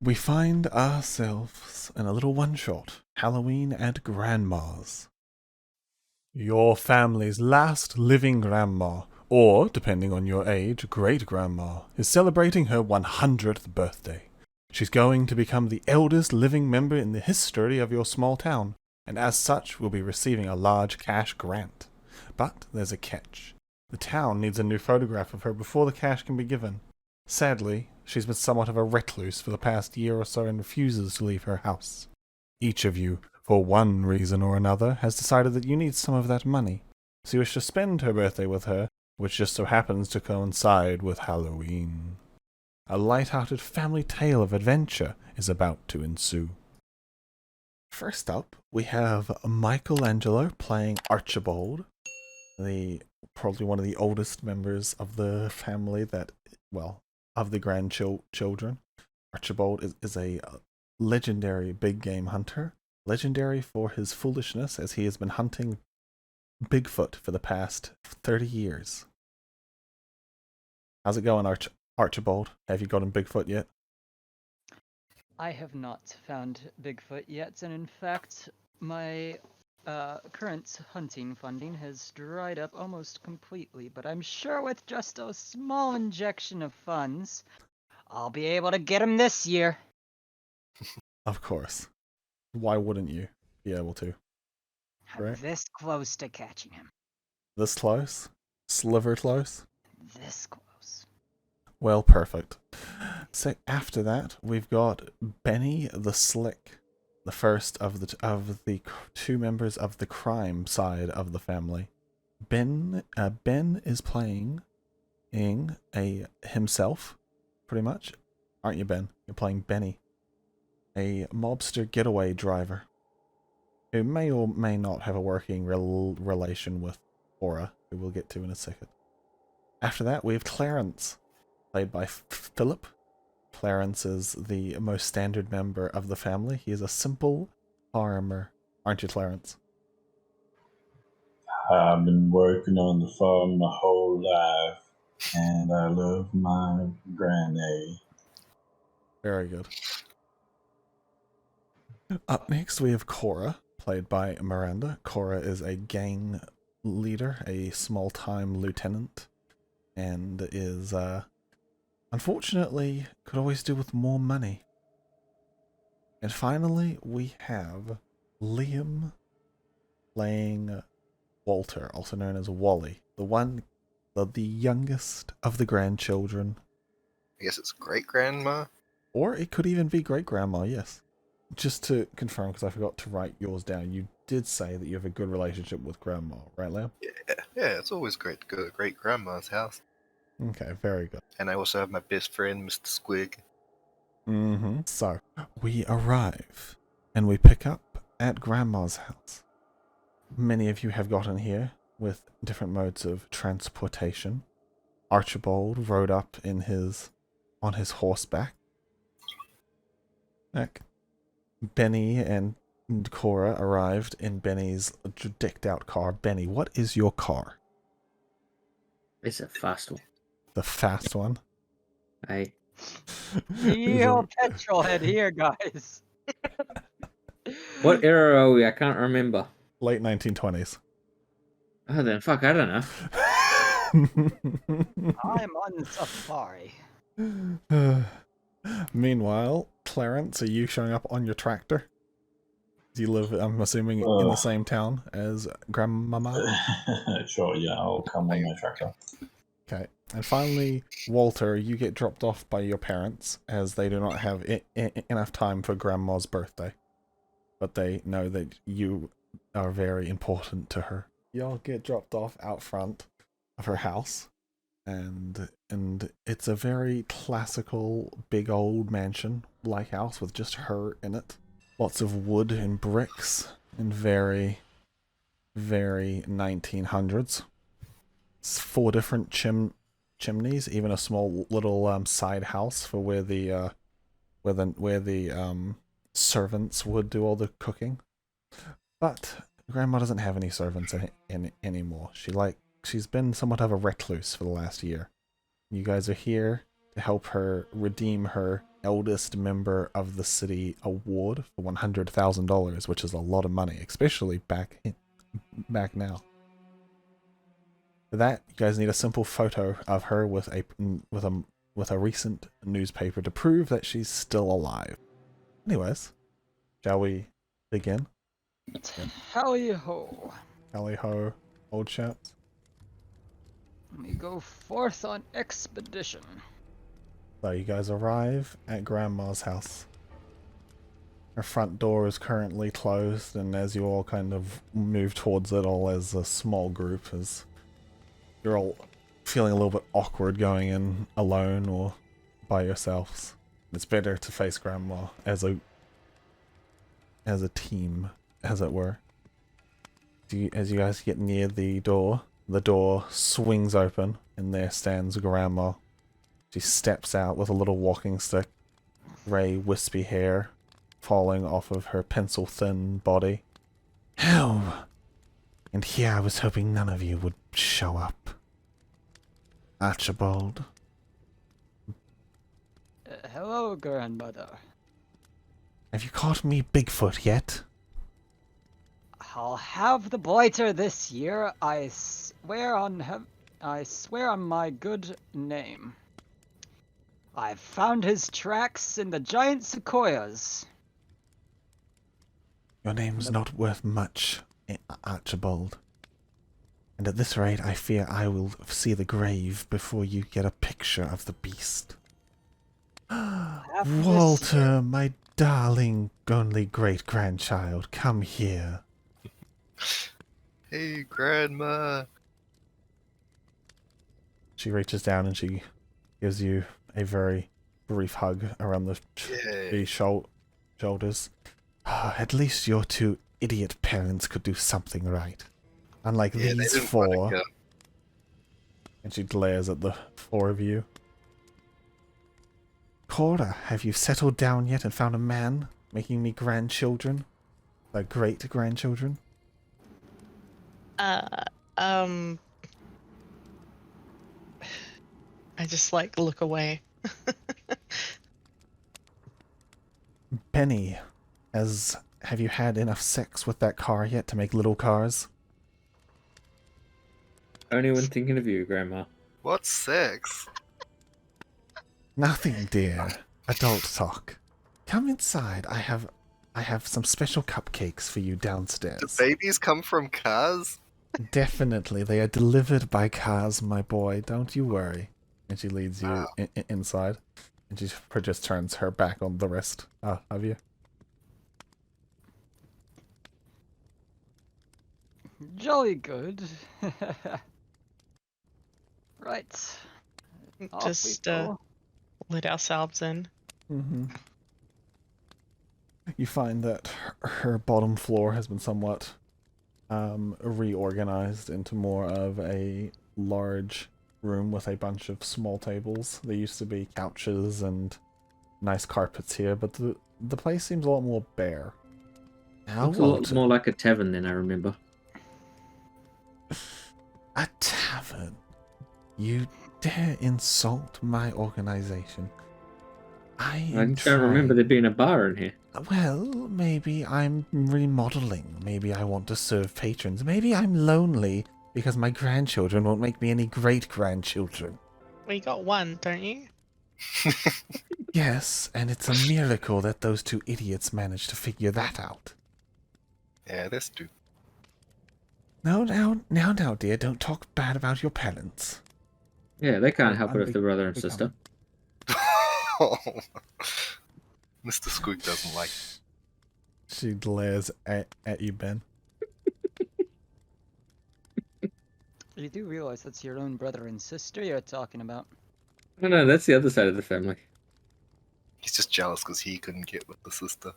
We find ourselves in a little one-shot, Halloween at Grandma's. Your family's last living grandma, or, depending on your age, great-grandma, is celebrating her 100th birthday. She's going to become the eldest living member in the history of your small town, and as such will be receiving a large cash grant. But there's a catch. The town needs a new photograph of her before the cash can be given. Sadly, she's been somewhat of a recluse for the past year or so and refuses to leave her house. Each of you, for one reason or another, has decided that you need some of that money, so you wish to spend her birthday with her, which just so happens to coincide with Halloween. A light-hearted family tale of adventure is about to ensue. First up, we have Michelangelo playing Archibald, probably one of the oldest members of the family of the grandchildren. Archibald is a legendary big game hunter, legendary for his foolishness as he has been hunting Bigfoot for the past 30 years. How's it going, Archibald? Have you gotten Bigfoot yet? I have not found Bigfoot yet, and in fact, my current hunting funding has dried up almost completely, but I'm sure with just a small injection of funds, I'll be able to get him this year. Of course. Why wouldn't you be able to? I'm Right? this close to catching him. This close? Sliver close? This close. Well, perfect. So after that, we've got Benny the Slick, the first of the two members of the crime side of the family. Ben is playing himself, pretty much. Aren't you, Ben? You're playing Benny, a mobster getaway driver who may or may not have a working relation with Aura, who we'll get to in a second. After that, we have Clarence, played by Philip. Clarence is the most standard member of the family. He is a simple farmer. Aren't you, Clarence? I've been working on the farm my whole life, and I love my granny. Very good. Up next, we have Cora, played by Miranda. Cora is a gang leader, a small-time lieutenant, and is, unfortunately, could always do with more money. And finally, we have Liam playing Walter, also known as Wally, the youngest of the grandchildren. I guess it's great-grandma? Or it could even be great-grandma, yes. Just to confirm, because I forgot to write yours down, you did say that you have a good relationship with Grandma, right, Liam? Yeah, it's always great to go to great-grandma's house. Okay, very good. And I also have my best friend, Mr. Squig. Mm-hmm. So, we arrive, and we pick up at Grandma's house. Many of you have gotten here with different modes of transportation. Archibald rode up on his horseback. Benny and Cora arrived in Benny's decked out car. Benny, what is your car? It's a fast one. The fast one? Hey. Real petrol head here, guys. What era are we? I can't remember. Late 1920s. Oh, then fuck, I don't know. I'm on safari. Meanwhile, Clarence, are you showing up on your tractor? Do you live, I'm assuming, in the same town as Grandmama? Sure, yeah, I'll come on my tractor. Okay. And finally, Walter, you get dropped off by your parents, as they do not have enough time for Grandma's birthday. But they know that you are very important to her. Y'all get dropped off out front of her house. And it's a very classical, big old mansion-like house with just her in it. Lots of wood and bricks, and very, very 1900s. It's 4 different chimneys, even a small little side house for where the servants would do all the cooking. But Grandma doesn't have any servants anymore. She's been somewhat of a recluse for the last year. You guys are here to help her redeem her eldest member of the city award for $100,000, which is a lot of money, especially back now. For that, you guys need a simple photo of her with a recent newspaper to prove that she's still alive. Anyways, shall we begin? Tally ho! Tally ho, old chaps. We go forth on expedition. So you guys arrive at Grandma's house. Her front door is currently closed, and as you all kind of move towards it, all as a small group, as you're all feeling a little bit awkward going in alone or by yourselves. It's better to face Grandma as a team, as it were. As you guys get near the door swings open, and there stands Grandma. She steps out with a little walking stick, grey wispy hair falling off of her pencil-thin body. Oh, and here I was hoping none of you would show up. Archibald. Hello, grandmother. Have you caught me Bigfoot yet? I'll have the blighter this year. I swear on my good name. I've found his tracks in the giant sequoias. Your name's not worth much, Archibald. And at this rate, I fear I will see the grave before you get a picture of the beast. Walter, my darling, only great-grandchild, come here. Hey, Grandma. She reaches down and she gives you a very brief hug around the shoulders. At least your two idiot parents could do something right. Unlike these four. And she glares at the four of you. Cora, have you settled down yet and found a man making me grandchildren? Great-grandchildren? I just look away. Penny, have you had enough sex with that car yet to make little cars? Only when thinking of you, Grandma. What's sex? Nothing, dear. Adult talk. Come inside. I have some special cupcakes for you downstairs. Do babies come from cars? Definitely. They are delivered by cars, my boy. Don't you worry. And she leads you inside. And she just turns her back on the rest of you. Jolly good. Right. Off Just we go. let ourselves in. Mm-hmm. You find that her bottom floor has been somewhat reorganized into more of a large room with a bunch of small tables. There used to be couches and nice carpets here, but the place seems a lot more bare. Looks a lot more like a tavern than I remember. A tavern? You dare insult my organization? I don't remember there being a bar in here. Well, maybe I'm remodeling. Maybe I want to serve patrons. Maybe I'm lonely because my grandchildren won't make me any great-grandchildren. Well, you got one, don't you? Yes, and it's a miracle that those two idiots managed to figure that out. Yeah, that's true. No, now, dear, don't talk bad about your parents. Yeah, they can't help it if big- they're brother and big sister. Mr. Squig doesn't like it. She glares at you, Ben. You do realize that's your own brother and sister you're talking about. No, that's the other side of the family. He's just jealous because he couldn't get with the sister.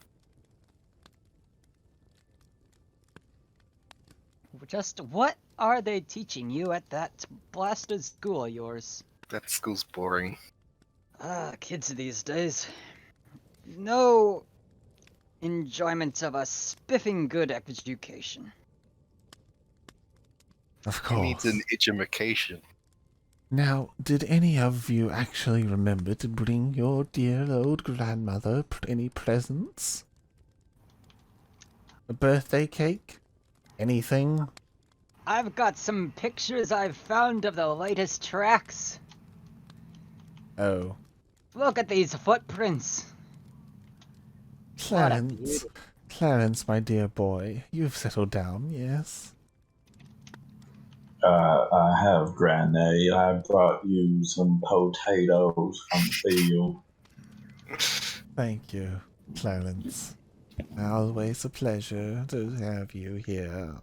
Just what are they teaching you at that blasted school of yours? That school's boring. Kids these days. No enjoyment of a spiffing good education. Of He needs course. an education. Now, did any of you actually remember to bring your dear old grandmother any presents? A birthday cake? Anything? I've got some pictures I've found of the latest tracks. Oh. Look at these footprints. What a Clarence. beauty. Clarence, my dear boy, you've settled down, yes? I have, Granny. I brought you some potatoes from the field. Thank you, Clarence. Always a pleasure to have you here.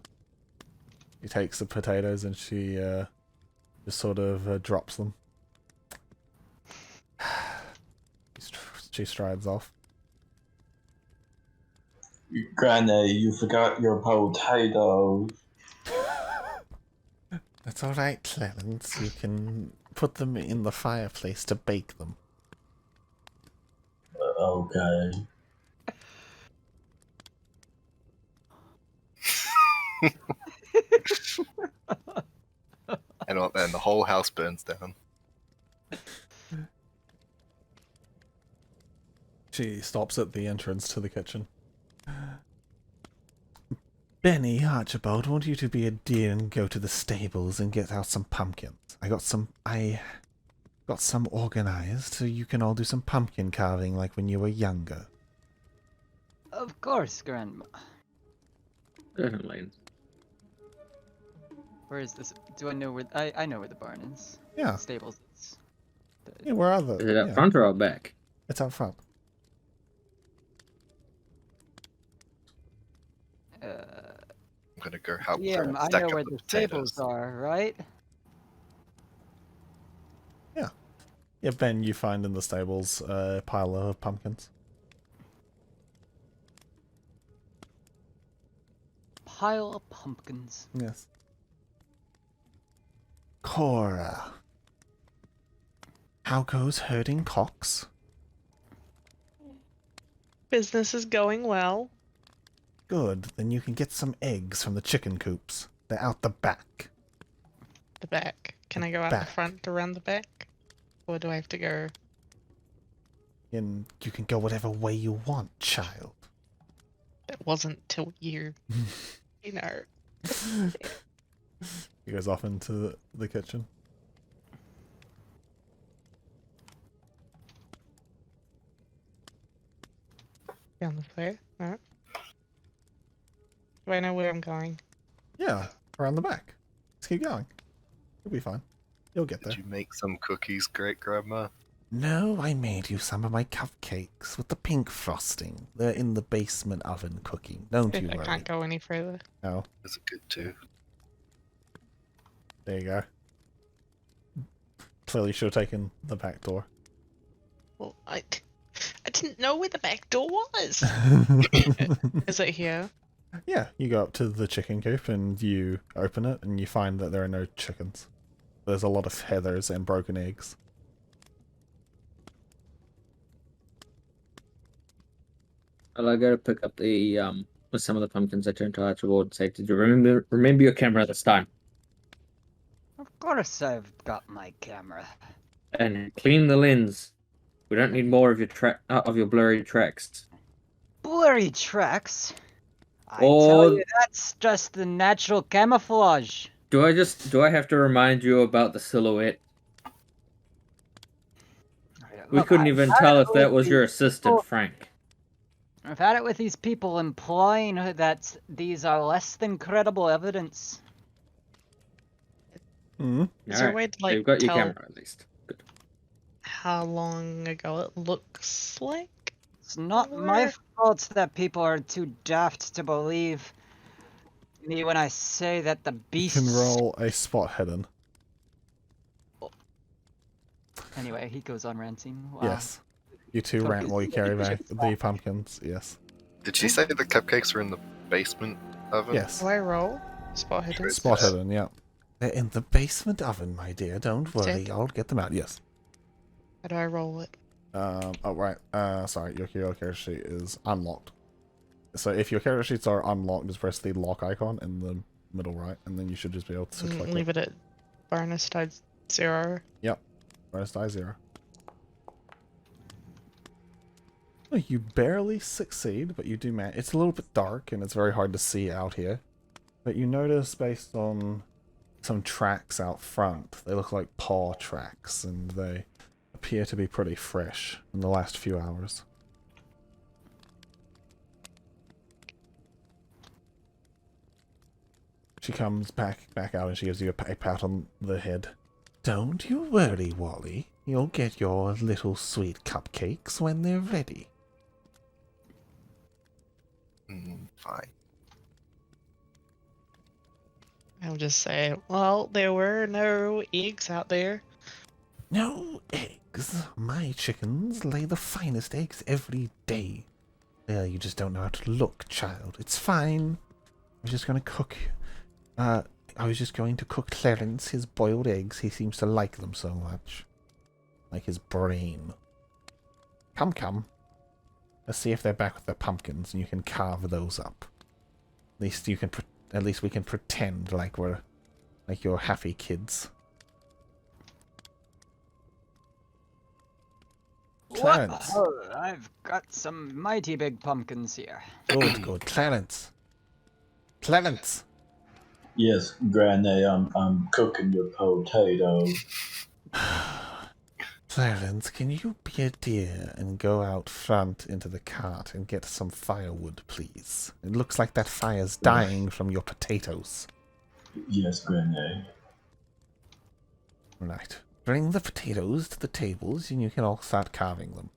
She takes the potatoes and she just sort of drops them. She strides off. Granny, you forgot your potatoes. That's all right, Clarence. You can put them in the fireplace to bake them. Okay. And then the whole house burns down. She stops at the entrance to the kitchen. Benny, Archibald, want you to be a dear and go to the stables and get out some pumpkins. I got some organized so you can all do some pumpkin carving like when you were younger. Of course, Grandma. Definitely. Where is this? Do I know where? I know where the barn is. Yeah. Stables. It's Yeah, where are the? Is it up yeah, front or out back? It's out front. I'm gonna go help yeah, Clarence I stack know up where the the potatoes. stables are, right? Yeah, Ben, you find in the stables a pile of pumpkins. Pile of pumpkins. Yes. Cora. How goes herding cocks? Business is going well. Good, then you can get some eggs from the chicken coops. They're out the back. The back. Can I go out Back. the front around the back? Or do I have to go? And you can go whatever way you want, child. It wasn't till you. You know. He goes off into the kitchen. Down this way. Alright. Do I know where I'm going? Yeah, around the back. Let's keep going. You'll be fine. You'll get there. Did you make some cookies, great grandma? No, I made you some of my cupcakes with the pink frosting. They're in the basement oven cooking. Don't you I worry. can't go any further. No, Is it good too? there you go. Clearly should have taken the back door. Well, I didn't know where the back door was. Is it here? Yeah, you go up to the chicken coop and you open it and you find that there are no chickens. There's a lot of feathers and broken eggs. I'll go to pick up the with some of the pumpkins. I turn to Archibald and say, "Did you remember your camera this time? Of course, I've got my camera. And clean the lens. We don't need more of your blurry tracks." Blurry tracks. I Or- tell you, that's just the natural camouflage. Do I have to remind you about the silhouette? We Look, couldn't I've even had tell it if that with was your these assistant, people- Frank. I've had it with these people implying that these are less than credible evidence. Hmm. Is there a way to like You've got your tell camera at least. Good. how long ago it looks like? It's not my Or- fault that people are too daft to believe me when I say that the You beast. can roll a spot hidden. Anyway, he goes on ranting. Wow. Yes. You two rant while you carry back the pumpkins. Yes. Did she say the cupcakes were in the basement oven? Yes. Do I roll? Spot hidden? Yes. Spot hidden, yeah. They're in the basement oven, my dear. Don't worry, it? I'll get them out. Yes. How do I roll it? Oh, right. Sorry, your character sheet is unlocked. So if your character sheets are unlocked, just press the lock icon in the middle right, and then you should just be able to click Leave it. it at bonus 0. Yep. First die 0. Oh, you barely succeed, but you do manage. It's a little bit dark, and it's very hard to see out here. But you notice, based on some tracks out front, they look like paw tracks, and they appear to be pretty fresh in the last few hours. She comes back out, and she gives you a pat on the head. Don't you worry, Wally. You'll get your little sweet cupcakes when they're ready. Fine. I'll just say, well, there were no eggs out there. No eggs. My chickens lay the finest eggs every day. Well, you just don't know how to look, child. It's fine. I was just going to cook Clarence his boiled eggs. He seems to like them so much. Like his brain. Come. Let's see if they're back with their pumpkins, and you can carve those up. At least you can. At least we can pretend like you're happy kids. Clarence. Oh, I've got some mighty big pumpkins here. Good. Clarence. Yes, Granny, I'm cooking your potatoes. Clarence, can you be a dear and go out front into the cart and get some firewood, please? It looks like that fire's dying from your potatoes. Yes, Granny. Right. Bring the potatoes to the tables and you can all start carving them.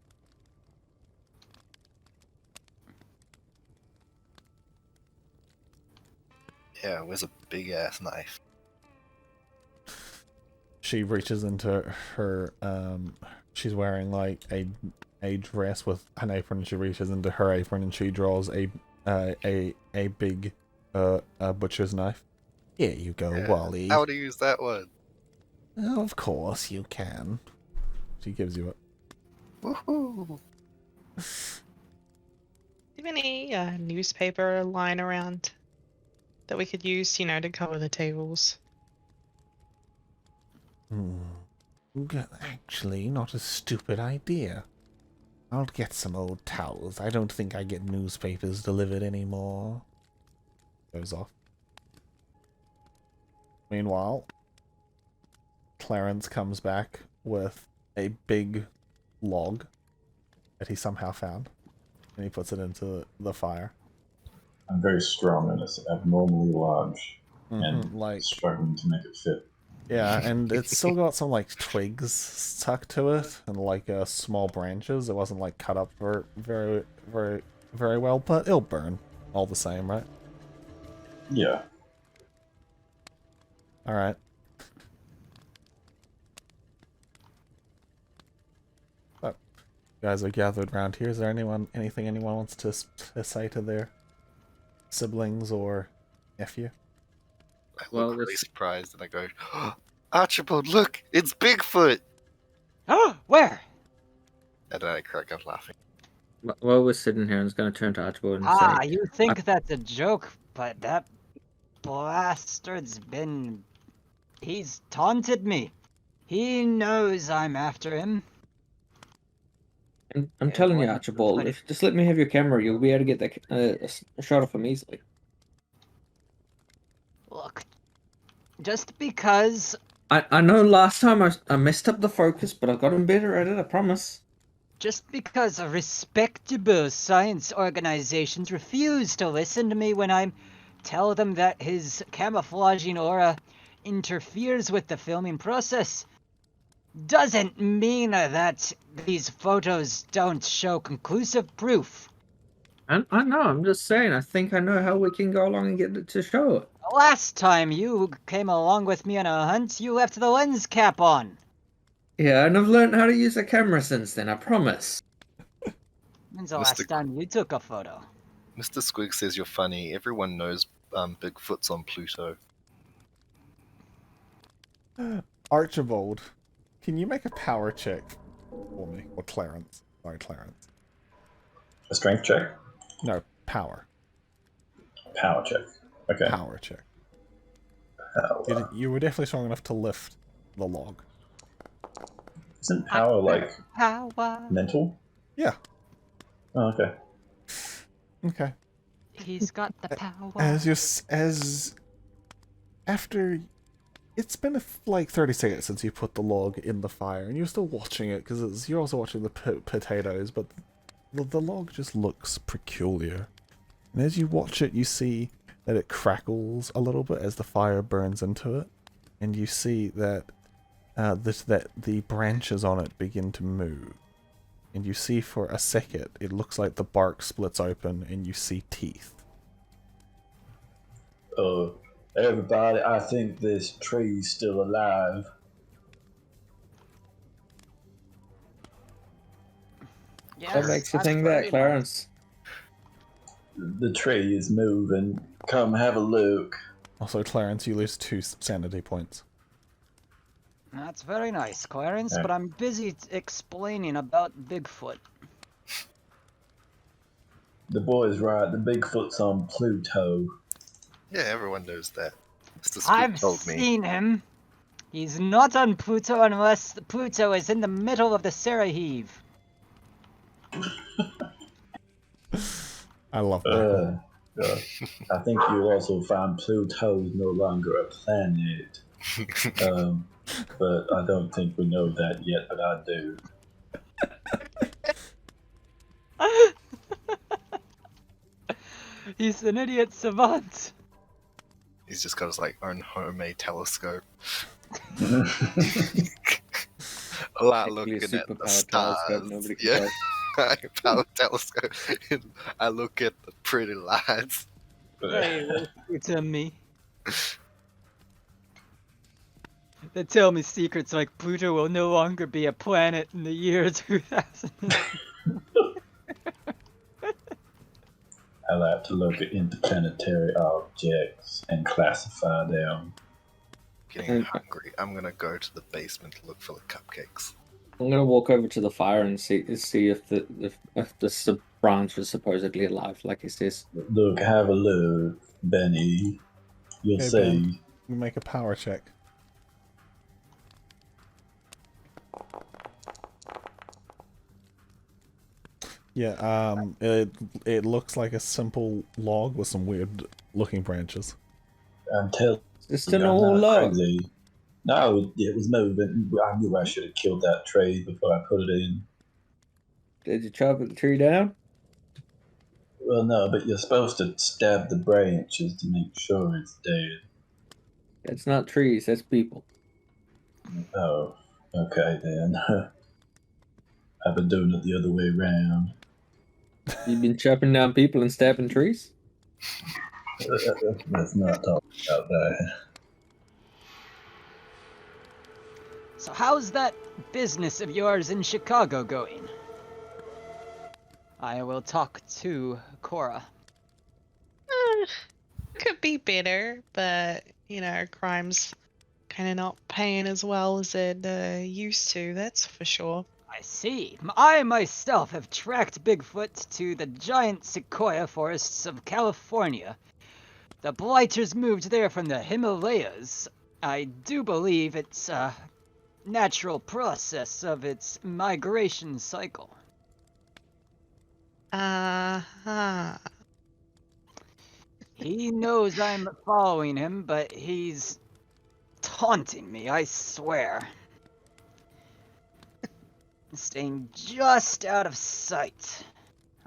Yeah, where's a big ass knife? She reaches into her, she's wearing like a dress with an apron. She reaches into her apron and she draws a big butcher's knife. Here you go, Wally. How to use that one? Oh, of course you can. She gives you it. Woohoo! Do you have any newspaper lying around that we could use, to cover the tables? Actually, not a stupid idea. I'll get some old towels. I don't think I get newspapers delivered anymore. Goes off. Meanwhile, Clarence comes back with a big log that he somehow found, and he puts it into the fire. I'm very strong and it's abnormally large and like struggling to make it fit. Yeah, and it's still got some like twigs stuck to it and like small branches. It wasn't like cut up very well, but it'll burn all the same, right? Yeah. All right. But you guys are gathered around here. Is there anything anyone wants to say to their siblings or nephew? I look really surprised and I go, Archibald, look, it's Bigfoot! Oh, where? And then I crack up laughing. While we're sitting here, I was going to turn to Archibald and say... You think that's a joke, but that he's taunted me. He knows I'm after him. I'm telling you, Archibald, if just let me have your camera, you'll be able to get a shot of him easily. Look, just because... I know last time I messed up the focus, but I've gotten better at it, I promise. Just because respectable science organizations refuse to listen to me when I tell them that his camouflaging aura interferes with the filming process doesn't mean that these photos don't show conclusive proof. I know, I'm just saying, I think I know how we can go along and get it to show it. Last time you came along with me on a hunt, you left the lens cap on. Yeah, and I've learned how to use a camera since then, I promise. When's the last time you took a photo? Mr. Squig says you're funny. Everyone knows Bigfoot's on Pluto. Archibald, can you make a power check for me? Or Clarence. Sorry, Clarence. A strength check? No, power. Power check. Okay. Power check. Power. You were definitely strong enough to lift the log. Isn't power like Power. mental? Yeah. Oh, okay. Okay. He's got the power. As after it's been like 30 seconds since you put the log in the fire, and you're still watching it because you're also watching the potatoes, but the log just looks peculiar. And as you watch it, you see that it crackles a little bit as the fire burns into it, and you see that that the branches on it begin to move. And you see for a second, it looks like the bark splits open, and you see teeth. Everybody, I think this tree's still alive. Yes, What makes you that's think very that, Clarence? The tree is moving. Come have a look. Also, Clarence, you lose 2 sanity points. That's very nice, Clarence, Yeah. but I'm busy explaining about Bigfoot. The boy's right. The Bigfoot's on Pluto. Yeah, everyone knows that. Mr. Spook I've told me. seen him. He's not on Pluto unless Pluto is in the middle of the Seraheve. I love that. I think you'll also find Pluto's no longer a planet. But I don't think we know that yet, but I do. He's an idiot savant. He's just got his like own homemade telescope. I like looking at the superpowered stars. telescope nobody can Yeah, touch. power telescope. I look at the pretty lights. Hey, listen to me. They tell me secrets like Pluto will no longer be a planet in the year 2000. I like to look at interplanetary objects and classify them. Getting hungry. I'm gonna go to the basement to look for the cupcakes. I'm gonna walk over to the fire and see if the branch is supposedly alive, like he says. Look, have a look, Benny. You'll Hey, see. Ben. You make a power check. Yeah, it looks like a simple log with some weird looking branches. I'm telling It's you, an I'm old not log. crazy. No, it was moving. I knew I should have killed that tree before I put it in. Did you chop the tree down? Well, no, but you're supposed to stab the branches to make sure it's dead. That's not trees, that's people. Oh, okay then. I've been doing it the other way around. You've been chopping down people and stabbing trees? Let's not talk about that. So how's that business of yours in Chicago going? I will talk to Cora. Could be better, but crime's kind of not paying as well as it used to. That's for sure. I see. I myself have tracked Bigfoot to the giant sequoia forests of California. The blighters moved there from the Himalayas. I do believe it's a natural process of its migration cycle. Uh-huh. He knows I'm following him, but he's taunting me, I swear. Staying just out of sight.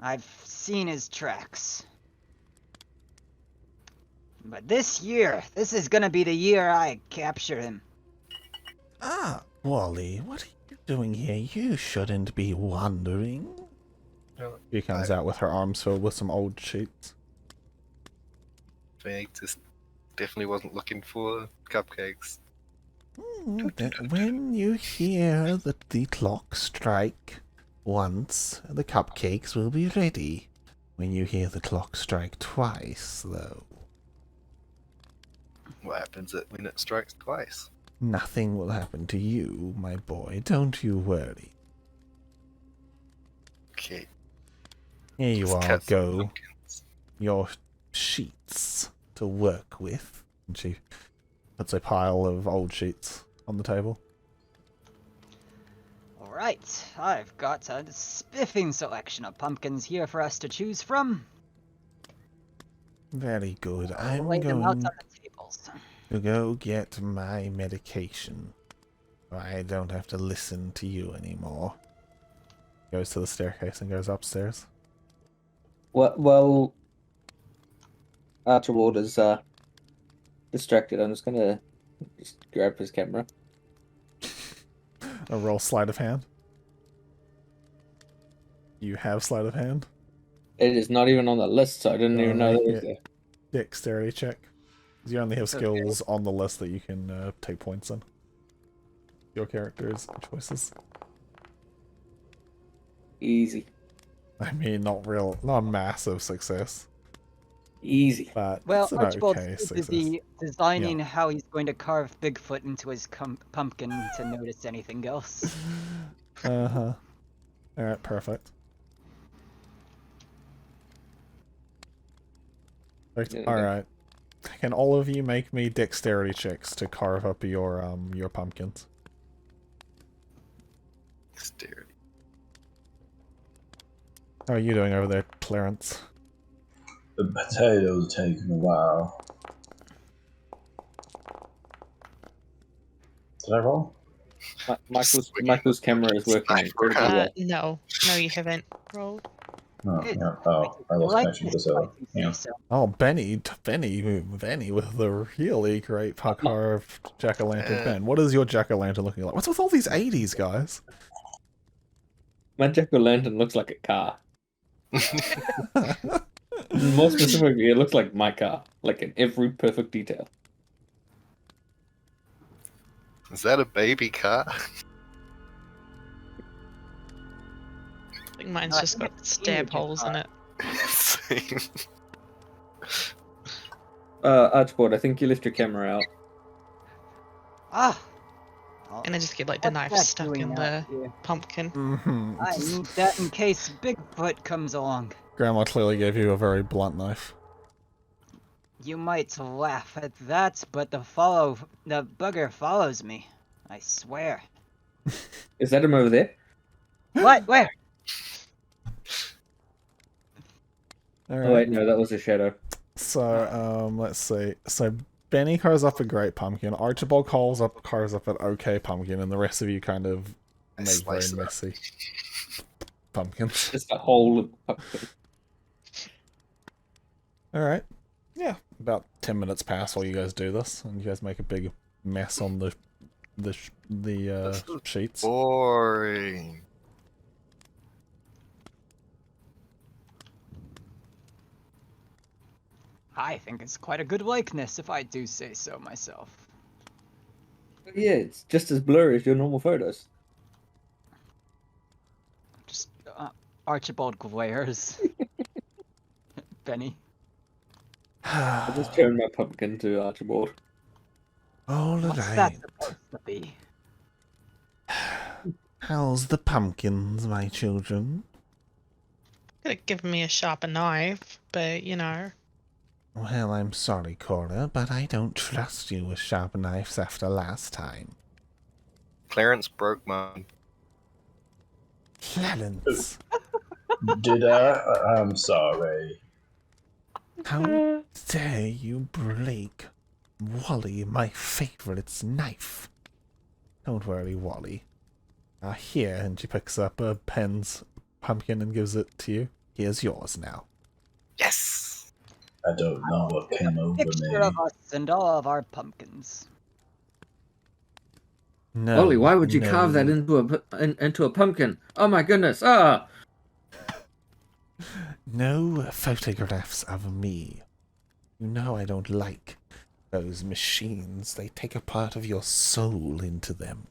I've seen his tracks. But this is gonna be the year I capture him. Ah, Wally, what are you doing here? You shouldn't be wandering. She comes out with her arms filled with some old sheets. I just definitely wasn't looking for cupcakes. When you hear the clock strike once, the cupcakes will be ready. When you hear the clock strike twice, though, What happens when it strikes twice? nothing will happen to you, my boy. Don't you worry. Okay. Here you Just are, cut some go. pumpkins. Your sheets to work with. And she puts a pile of old sheets on the table. Alright, I've got a spiffing selection of pumpkins here for us to choose from. Very good. I'll I'm lay them out going on the tables. to go get my medication. I don't have to listen to you anymore. Goes to the staircase and goes upstairs. Well, Archibald is distracted. I'm just gonna grab his camera. A roll sleight of hand. You have sleight of hand? It is not even on the list, so I didn't even know that was there. Dexterity check. You only have skills on the list that you can take points in. Your character's choices. Easy. I mean, not a massive success, Easy. but Well, it's an Archibald's okay too success. busy designing how he's going to carve Bigfoot into his pumpkin to notice anything else. Uh-huh. Alright, perfect. Alright. Can all of you make me dexterity checks to carve up your pumpkins? Dexterity. How are you doing over there, Clarence? The potatoes taking a while. Did I roll? Michael's camera is working incredibly well. No, you haven't rolled. No, yeah. Oh, I lost connection to so. Yeah. Oh, Benny with the really great carved jack-o'-lantern pen. What is your jack-o'-lantern looking like? What's with all these 80s, guys? My jack-o'-lantern looks like a car. More specifically, it looks like my car, like in every perfect detail. Is that a baby car? I think mine's just got stab holes in it. Same. Archibald, I think you left your camera out. Ah! And I just get like the What's knife that stuck doing in out the here? pumpkin. Mm-hmm. I need that in case Bigfoot comes along. Grandma clearly gave you a very blunt knife. You might laugh at that, but the bugger follows me. I swear. Is that him over there? What? Where? All Oh wait, no, that was a shadow. So, let's see. So, Benny carves up a great pumpkin. Archibald carves up an okay pumpkin, and the rest of you kind of make very Slice it up. messy pumpkins. Just a whole of pumpkin. All right. Yeah. About 10 minutes pass while you guys do this, and you guys make a big mess on the sheets. Boring. I think it's quite a good likeness, if I do say so myself. Yeah, it's just as blurry as your normal photos. Just Archibald glares. Benny. I just turned my pumpkin to Archibald. All What's that right. supposed to be? How's the pumpkins, my children? Could have given me a sharper knife, but you know. Well, I'm sorry, Cora, but I don't trust you with sharp knives after last time. Clarence broke mine. Clarence, Did I? I'm sorry. how dare you break Wally, my favorite's knife? Don't worry, Wally. Here, and she picks up a pen's pumpkin and gives it to you. Here's yours now. Yes! I don't know what came over Picture me. of us and all of our pumpkins. No, Ollie, why would you no. carve that into a pumpkin? Oh my goodness! Ah! No photographs of me. You know I don't like those machines. They take a part of your soul into them.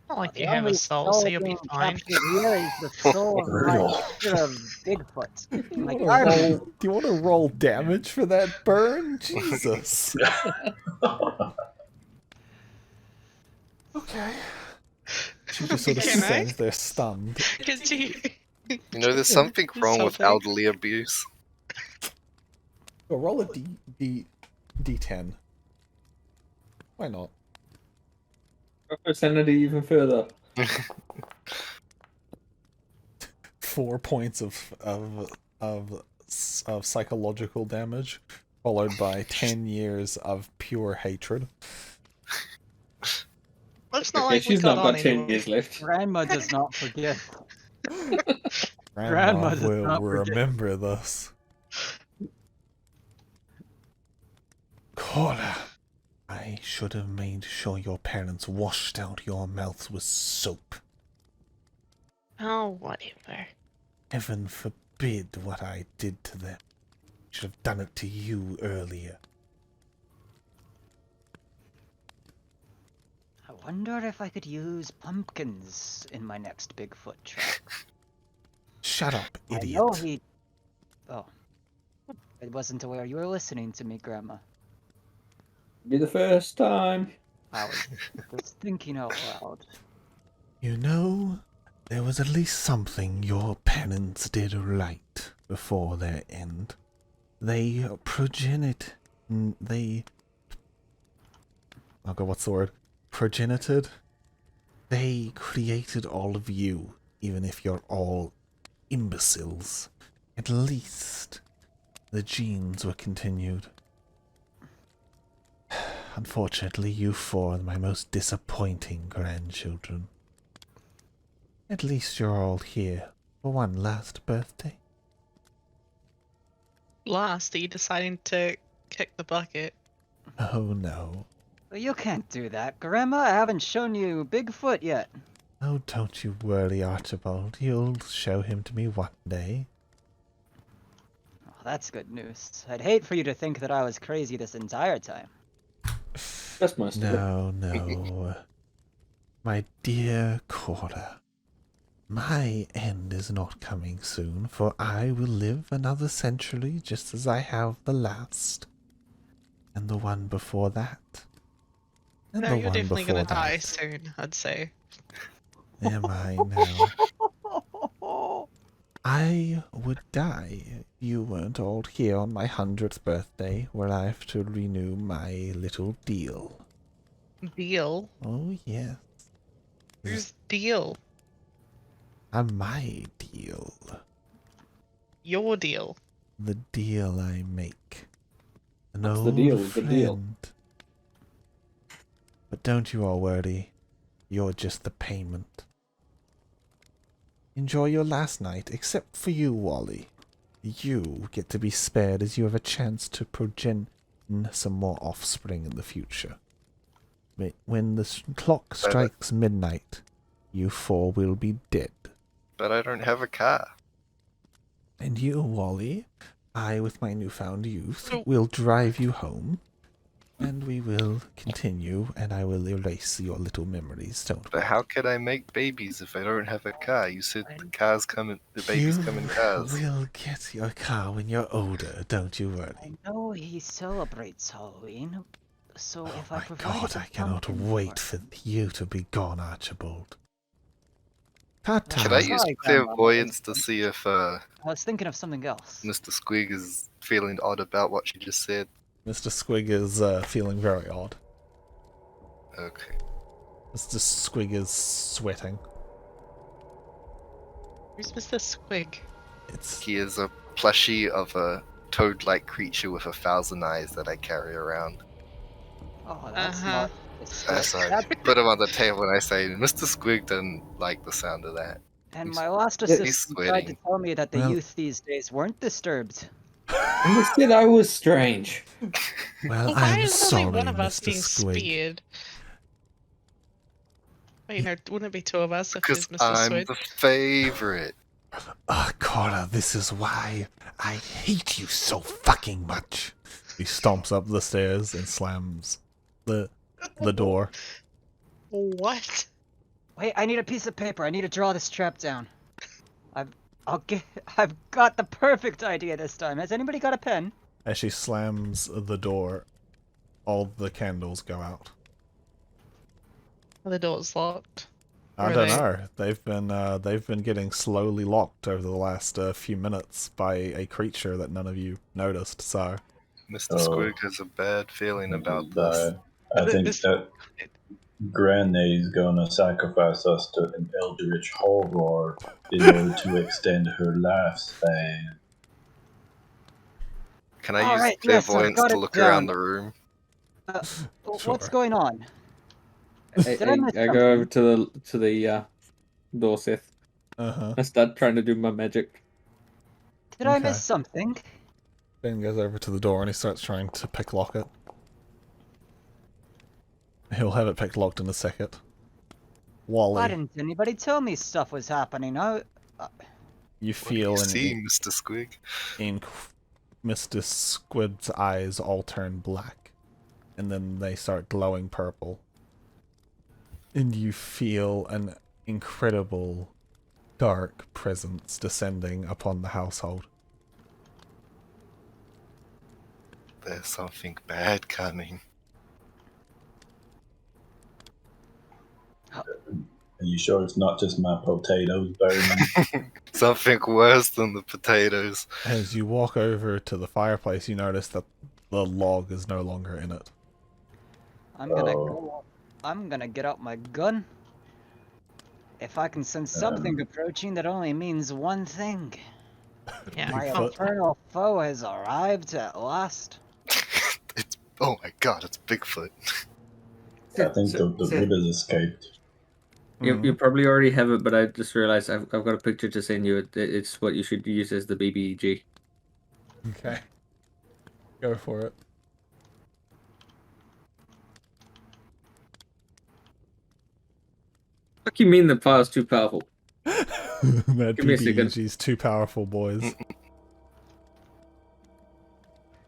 Not like The you have only a soul, so you'll be being fine. captured here is the soul of my picture of Bigfoot. Do My you garbage. want to roll damage for that burn? Jesus. Okay. She just sort of Can I? stands there stunned. Could you? You know, there's something wrong with Something. elderly abuse. Oh, roll a D10. Why not? Our sanity even further. 4 points of psychological damage, followed by 10 years of pure hatred. It's not Okay, like we she's got not on got 10 anyway. years left. Grandma does not forget. Grandma does will not forget. remember this. Cora, I should have made sure your parents washed out your mouths with soap. Oh, whatever. Heaven forbid what I did to them. Should have done it to you earlier. I wonder if I could use pumpkins in my next Bigfoot trap. Shut up, I idiot. know he... Oh. I wasn't aware you were listening to me, Grandma. Be the first time. I was just thinking out loud. You know, there was at least something your parents did right before their end. They progenited. Oh god, what's the word? Progenited? They created all of you, even if you're all imbeciles. At least the genes were continued. Unfortunately, you four are my most disappointing grandchildren. At least you're all here for one last birthday. Last, are you deciding to kick the bucket? Oh no. Well, you can't do that, Grandma. I haven't shown you Bigfoot yet. Oh, don't you worry, Archibald. You'll show him to me one day. Oh, that's good news. I'd hate for you to think that I was crazy this entire time. That's most of it. No. My dear Cora, my end is not coming soon, for I will live another century just as I have the last. And the one before that. And No, the you're one definitely before gonna die that. soon, I'd say. Am I now? I would die if you weren't all here on my 100th birthday, where I have to renew my little deal. Deal? Oh, yes. Whose deal? My deal. Your deal. The deal I make. An What's old the deal? friend. The deal. But don't you all worry. You're just the payment. Enjoy your last night, except for you, Wally. You get to be spared as you have a chance to progen some more offspring in the future. When the clock strikes midnight, you four will be dead. But I don't have a car. And you, Wally, I, with my newfound youth, Oh. will drive you home. And we will continue, and I will erase your little memories, don't But worry. how can I make babies if I don't have a car? You said the babies come in cars. You will get your car when you're older, don't you I worry. know he celebrates Halloween, so Oh if I my provide god, I cannot wait for you to be gone, Archibald. Ta-ta. Can I use Sorry, Grandma. clairvoyance to see if I was thinking of something else. Mr. Squig is feeling odd about what she just said? Mr. Squig is feeling very odd. Okay. Mr. Squig is sweating. Who's Mr. Squig? He is a plushie of a toad-like creature with 1,000 eyes that I carry around. Oh, that's Uh-huh. not... Sorry. That- Put him on the table and I say, Mr. Squig doesn't like the sound of that. And my last he's assistant tried to sweating. tell me that the Well- youth these days weren't disturbed. And they said I was strange. Well, Why I'm is sorry, only one of us Mr. being Squig. speared? Wait, no, wouldn't it be two of us if Because there's Mr. I'm Squid? the favorite. Cora, this is why I hate you so fucking much. He stomps up the stairs and slams the door. What? Wait, I need a piece of paper. I need to draw this trap down. I've got the perfect idea this time. Has anybody got a pen? As she slams the door, all the candles go out. The door's locked. I Or don't they- know. They've been getting slowly locked over the last few minutes by a creature that none of you noticed. So Mr. Oh. Squig has a bad feeling about this. I think This- that Granny's gonna sacrifice us to an eldritch horror in order to extend her lifespan. Can I All use right, yes, I've clairvoyance got to it look down. around the room? What's Sure. going on? Did I miss I go over something? to the door, Seth. Uh-huh. I start trying to do my magic. Did I Okay. miss something? Ben goes over to the door and he starts trying to picklock it. He'll have it picklocked in a second. Wally, Why didn't anybody tell me stuff was happening? you What do you feel see, Mr. Squig? Mr. Squid's eyes all turn black, and then they start glowing purple. And you feel an incredible dark presence descending upon the household. There's something bad coming. Are you sure it's not just my potatoes burning? Something worse than the potatoes. As you walk over to the fireplace, you notice that the log is no longer in it. I'm gonna Oh. go. I'm gonna get out my gun. If I can sense something approaching, that only means one thing. Yeah. My Bigfoot. eternal foe has arrived at last. It's oh my god, it's Bigfoot. I think the wood has escaped. You probably already have it, but I just realized I've got a picture to send you. It's what you should use as the BBG. Okay. Go for it. What do you mean the file's too powerful? That Give me a second. BBG's too powerful, boys.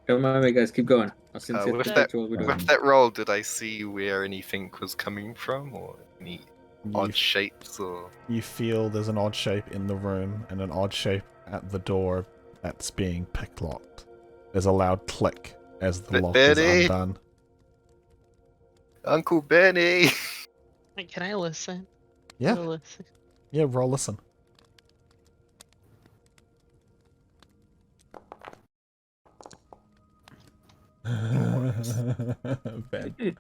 Don't mind me, guys. Keep going. I'll send Seth With the that, picture while we're doing. with that roll, did I see where anything was coming from, or any You, odd shapes, or you feel there's an odd shape in the room and an odd shape at the door that's being picklocked. There's a loud click as the lock is Betty! undone. Uncle Benny? Wait, can I listen? Yeah, I'll listen. yeah, roll listen. Ben.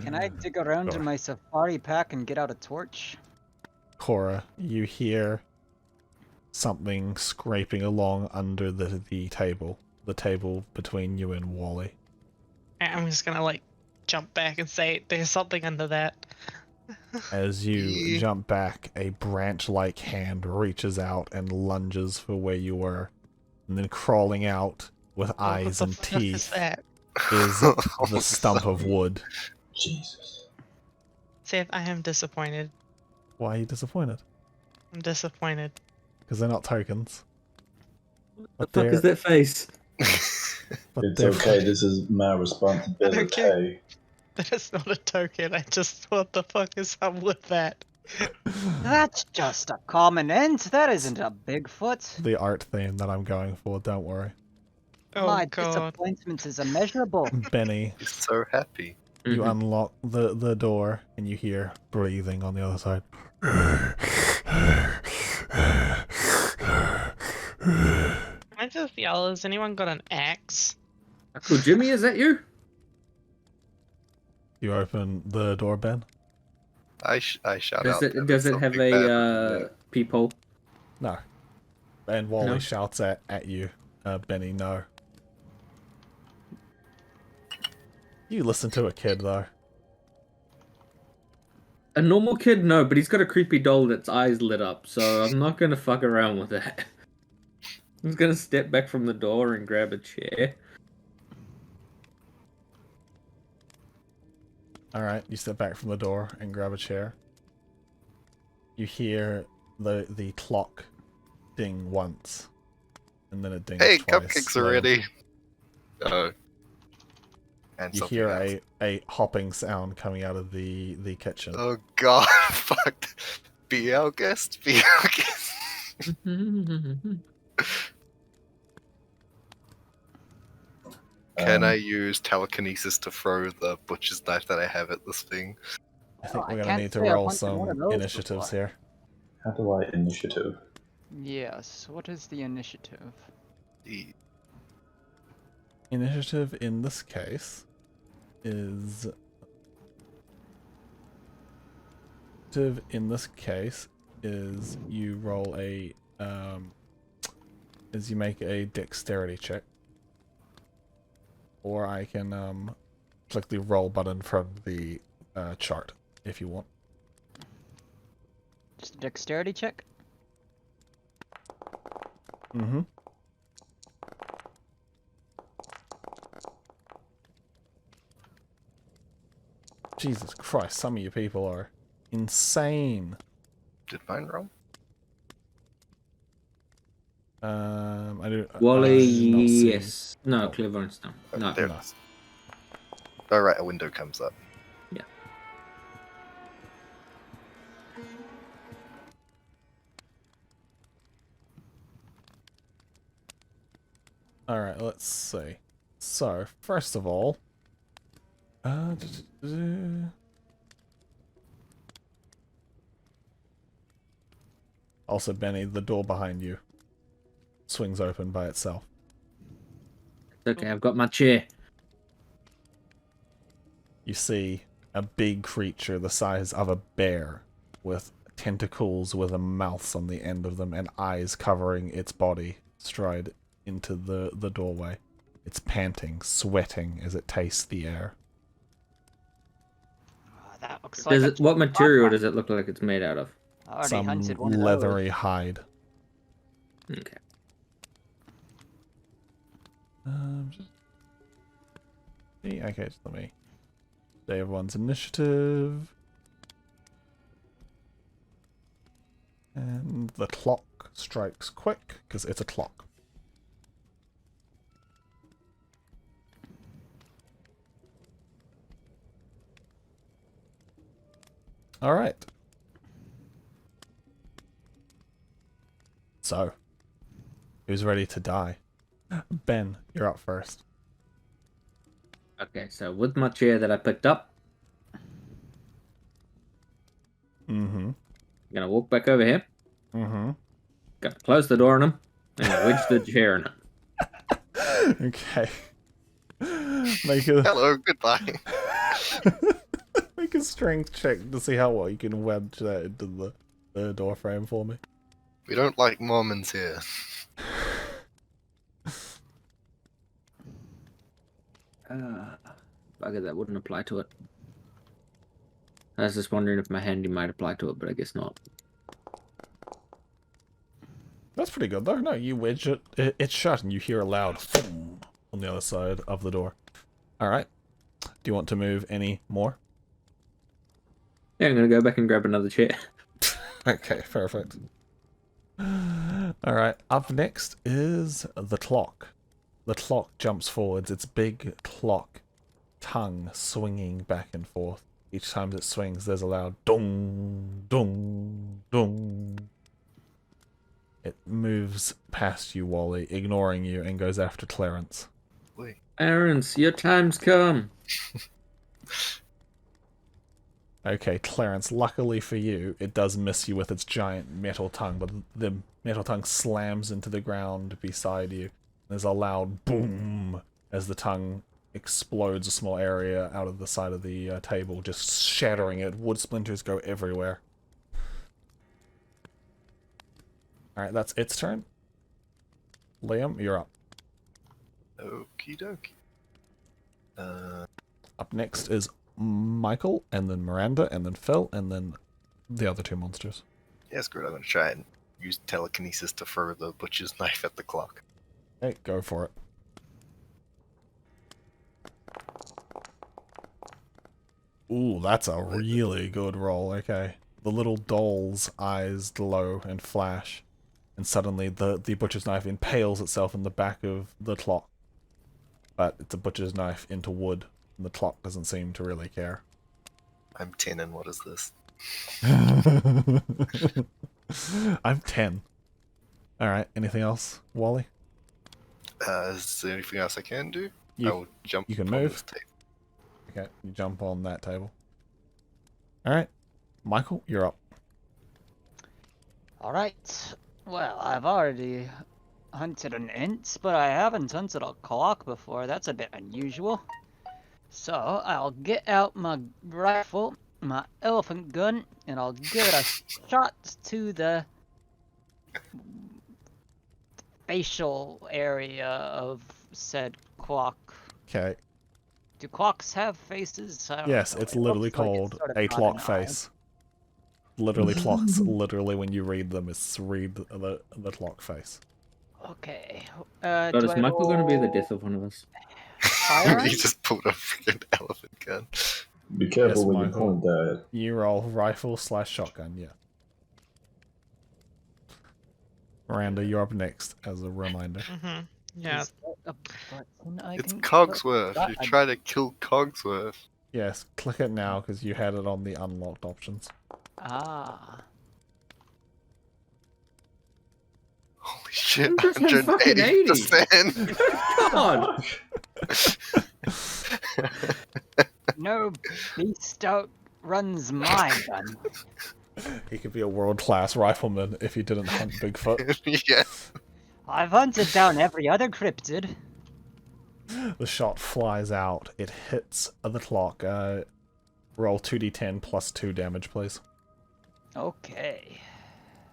Can I dig around Sure. in my safari pack and get out a torch? Cora, you hear something scraping along under the table between you and Wally. I'm just gonna like jump back and say there's something under that. As you Yeah. jump back, a branch-like hand reaches out and lunges for where you were, and then crawling out with eyes what and the fuck is teeth that? is the stump of wood. Jesus. Seth, I am disappointed. Why are you disappointed? I'm disappointed. Because they're not tokens. What the fuck is that face? But It's they're okay, this is my responsibility. Okay. That is not a token. I just what the fuck is up with that? That's just a common ant. That isn't a Bigfoot. the art theme that I'm going for, don't worry. Oh My god. disappointment is immeasurable. Benny, He's so happy. you Mhm. unlock the door and you hear breathing on the other side. Can I just yell, has anyone got an axe? Uncle Jimmy, is that you? You open the door, Ben? I shout Does out. it that does there's it have something bad a looking peephole? No. And Wally No? shouts at you. Benny, no. You listen to a kid, though. A normal kid, no, but he's got a creepy doll that's eyes lit up, so I'm not gonna fuck around with that. I'm just gonna step back from the door and grab a chair. Alright, you step back from the door and grab a chair. You hear the clock ding once. And then it dings Hey, twice. cupcakes are later. ready. Oh. And You something hear else. a hopping sound coming out of the kitchen. Oh god, fuck. BL guest? BL guest? Can I use telekinesis to throw the butcher's knife that I have at this thing? I think Oh, we're I gonna can't need to say I've roll hunted one of some those initiatives before. here. How do I initiative? Yes, what is the initiative? The- Initiative in this case is initiative in this case is you roll is you make a dexterity check. Or I can click the roll button from the chart if you want. Just a dexterity check. Mm-hmm. Jesus Christ, some of you people are insane. Did mine roll? I do. Wally, I did not see. yes. No, Oh. Claiborne's no. No. There no. it is. Oh, right, a window comes up. Yeah. Alright, let's see. So, first of all... Also, Benny, the door behind you swings open by itself. It's okay, I've got my chair. You see a big creature the size of a bear with tentacles with a mouth on the end of them and eyes covering its body stride into the doorway. It's panting, sweating as it tastes the air. That looks like What material does it look like it's made out of? I already Some hunted one of those. leathery hide. Okay. Okay, just let me say everyone's initiative. And the clock strikes quick, because it's a clock. Alright. So, who's ready to die? Ben, you're up first. Okay, so with my chair that I picked up, Mm-hmm. I'm gonna walk back over here, Mm-hmm. gonna close the door on him, and wedge the chair in it. Okay. Make a Hello, goodbye. make a strength check to see how well you can wedge that into the door frame for me. We don't like Mormons here. Bugger, that wouldn't apply to it. I was just wondering if my handy might apply to it, but I guess not. That's pretty good though. No, you wedge it. It's shut, and you hear a loud boom on the other side of the door. All right. Do you want to move any more? Yeah, I'm gonna go back and grab another chair. Okay, perfect. All right. Up next is the clock. The clock jumps forwards. Its big clock tongue swinging back and forth. Each time it swings, there's a loud dong, dong, dong. It moves past you, Wally, ignoring you, and goes after Clarence. Wait. Clarence, your time's come. Okay, Clarence, luckily for you, it does miss you with its giant metal tongue, but the metal tongue slams into the ground beside you. There's a loud boom as the tongue explodes a small area out of the side of the table, just shattering it. Wood splinters go everywhere. Alright, that's its turn. Liam, you're up. Okie dokie. Up next is Michael, and then Miranda, and then Phil, and then the other two monsters. Yeah, screw it. I'm going to try and use telekinesis to throw the butcher's knife at the clock. Okay, go for it. Ooh, that's a really good roll. Okay. The little doll's eyes glow and flash, and suddenly the butcher's knife impales itself in the back of the clock. But it's a butcher's knife into wood, and the clock doesn't seem to really care. I'm 10, and what is this? I'm 10. Alright, anything else, Wally? Is there anything else I can do? You- I will jump you can on move. this table. Okay, you jump on that table. Alright, Michael, you're up. Alright. Well, I've already hunted an int, but I haven't hunted a clock before. That's a bit unusual. So, I'll get out my rifle my elephant gun, and I'll give it a shot to the facial area of said clock. Okay. Do clocks have faces? I don't Yes, know. it's It looks looks literally like called it's sort of a got clock an eye. face. Literally clocks. Literally, when you read them, it's read the clock face. Okay. God, Do is I Michael going to be the roll death of one of us? firearm? You just pulled a freaking elephant gun. Be careful Yes, when you Michael. point that. You roll rifle/shotgun. Yeah. Miranda, you're up next. As a reminder. Mm-hmm. Yeah. Is that a button I It's can Cogsworth. click? You try to kill Cogsworth. Yes, click it now because you had it on the unlocked options. Ah. Holy shit! You just had fucking 180%. God! No beast outruns my gun. He could be a world-class rifleman if he didn't hunt Bigfoot. Yeah. I've hunted down every other cryptid. The shot flies out. It hits the clock. Roll 2d10 plus 2 damage, please. Okay.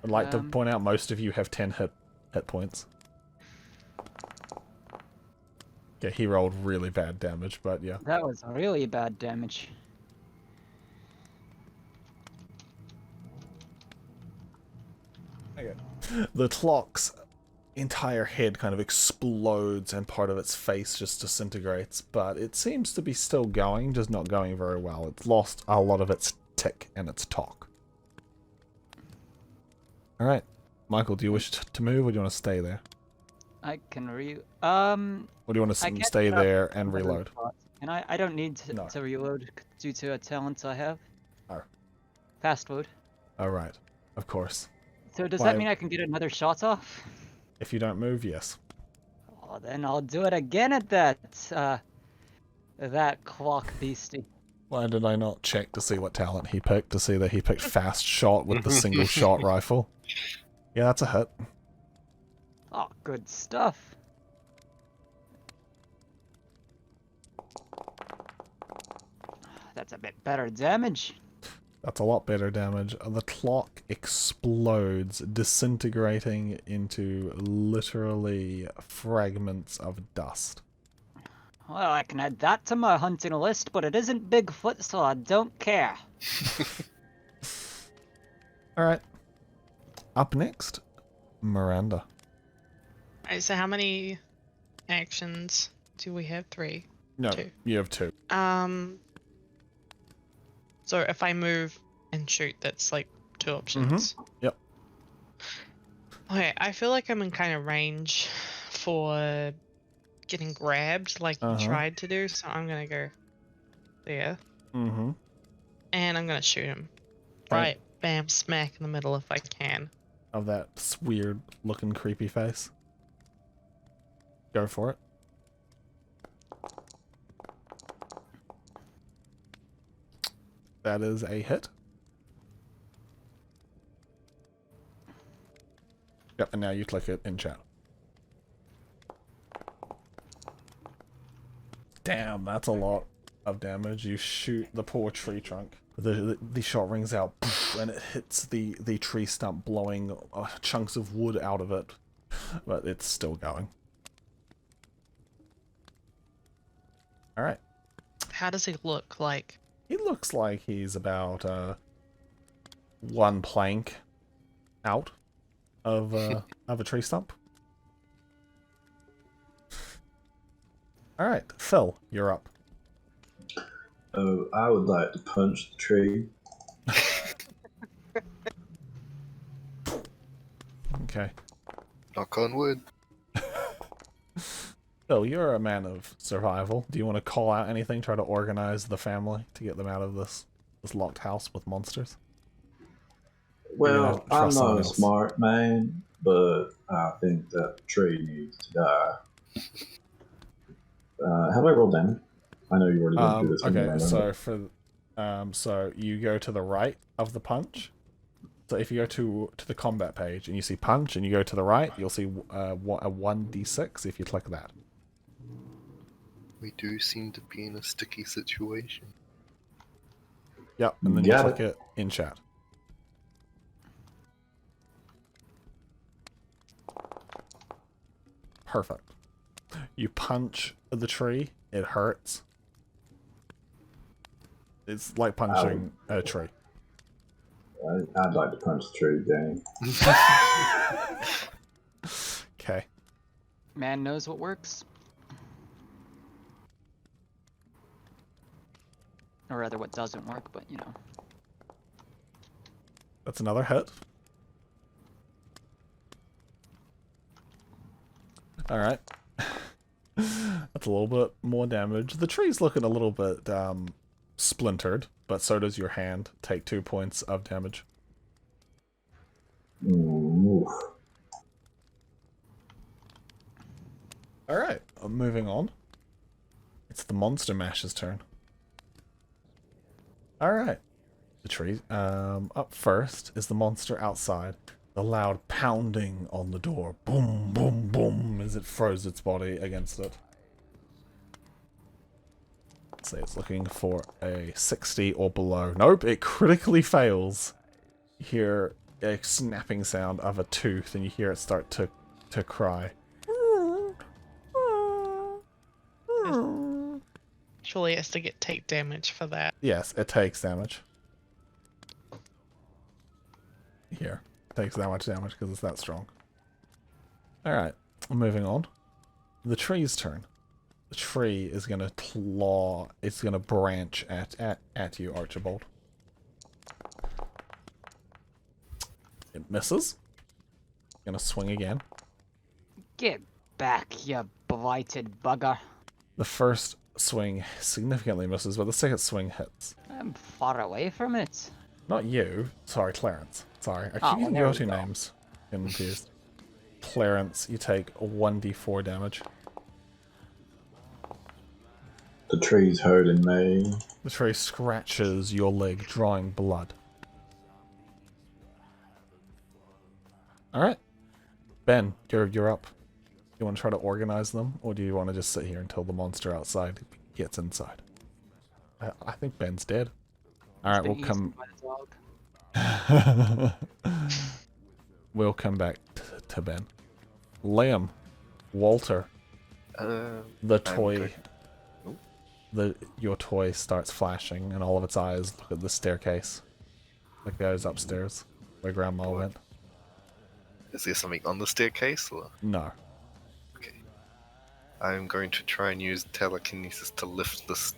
I'd like to point out most of you have 10 hit points. Yeah, he rolled really bad damage, but yeah. That was really bad damage. Okay. The clock's entire head kind of explodes and part of its face just disintegrates, but it seems to be still going, just not going very well. It's lost a lot of its tick and its talk. Alright. Michael, do you wish to move or do you want to stay there? I can Or do you want to I can't stay get up there and another reload? spot. And I don't need to, No. to reload due to a talent I have. Oh. Fast load. Alright. Of course. So does Why- that mean I can get another shot off? If you don't move, yes. Oh, then I'll do it again at that clock beastie. Why did I not check to see what talent he picked, to see that he picked fast shot with the single shot rifle? Yeah, that's a hit. Oh, good stuff. That's a bit better damage. That's a lot better damage. The clock explodes, disintegrating into literally fragments of dust. Well, I can add that to my hunting list, but it isn't Bigfoot, so I don't care. Alright. Up next, Miranda. Alright, so how many actions do we have? 3. No, 2. you have 2. So if I move and shoot, that's like 2 options. Yep. Okay, I feel like I'm in kind of range for getting grabbed, like you tried to do. So I'm gonna go there, Mm-hmm. and I'm gonna shoot him. Right. Bam, smack in the middle if I can. Of that weird looking creepy face. Go for it. That is a hit. Yep, and now you click it in chat. Damn, that's a lot of damage. You shoot the poor tree trunk. The shot rings out, and it hits the tree stump, blowing chunks of wood out of it. But it's still going. Alright. How does he look like? He looks like he's about 1 plank out of a tree stump. Alright, Phil, you're up. Oh, I would like to punch the tree. Okay. Knock on wood. Phil, you're a man of survival. Do you want to call out anything? Try to organize the family to get them out of this locked house with monsters? Well, trust I'm someone not a else. smart man, but I think that the tree needs to die. How do I roll damage? I know you already went through this. Okay, so so you go to the right of the punch. So if you go to the combat page and you see punch and you go to the right, you'll see a 1d6 if you click that. We do seem to be in a sticky situation. Yep, and then you Got click it. it in chat. Perfect. You punch the tree, it hurts. It's like punching a tree. I'd like to punch the tree, Danny. Okay. Man knows what works. Or rather, what doesn't work, but you know. That's another hit. Alright. That's a little bit more damage. The tree's looking a little bit splintered, but so does your hand. Take 2 points of damage. Ooh. Alright, moving on. It's the Monster Mash's turn. Alright. The tree. Up first is the monster outside. The loud pounding on the door. Boom, boom, boom, as it throws its body against it. Say it's looking for a 60 or below. Nope, it critically fails. You hear a snapping sound of a tooth, and you hear it start to cry. Surely it has to take damage for that. Yes, it takes damage. Here. Takes that much damage because it's that strong. Alright, moving on. The tree's turn. The tree is going to claw. It's going to branch at you, Archibald. It misses. Going to swing again. Get back, you blighted bugger. The first swing significantly misses, but the second swing hits. I'm far away from it. Not you. Sorry, Clarence. Sorry, I Oh, keep getting there your we two go. names confused. Clarence, you take 1d4 damage. The tree's hurting me. The tree scratches your leg, drawing blood. Alright. Ben, you're up. You want to try to organize them, or do you want to just sit here until the monster outside gets inside? I think Ben's dead. Alright, Been we'll come... eaten by the dog. We'll come back to Ben. Liam. Walter. The toy... Your toy starts flashing, and all of its eyes look at the staircase. Like goes upstairs, where Grandma went. Is there something on the staircase? Or? No. Okay. I'm going to try and use telekinesis to lift this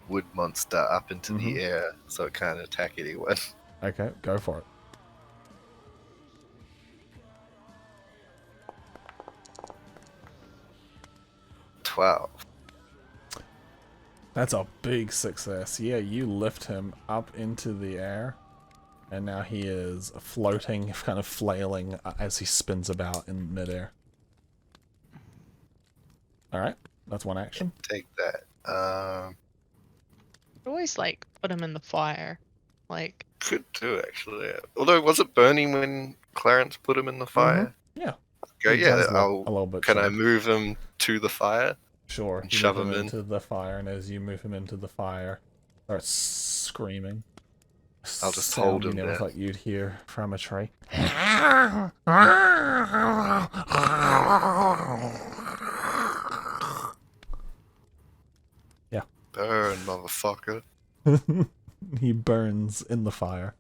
wood monster up into the air so it can't attack anyone. Okay, go for it. Wow. That's a big success. Yeah, you lift him up into the air, and now he is floating, kind of flailing as he spins about in midair. Alright, that's one action. Take that. Always like put him in the fire. Like, Could do actually. Although, was it burning when Clarence put him in the fire? Yeah. Okay, It yeah. does look a little bit Can I changed. move him to the fire? Sure. And You shove move him in. into the fire, and as you move him into the fire, starts screaming. I'll just Sound hold you him never there. thought you'd hear from a tree. Yeah. Burn, motherfucker. He burns in the fire.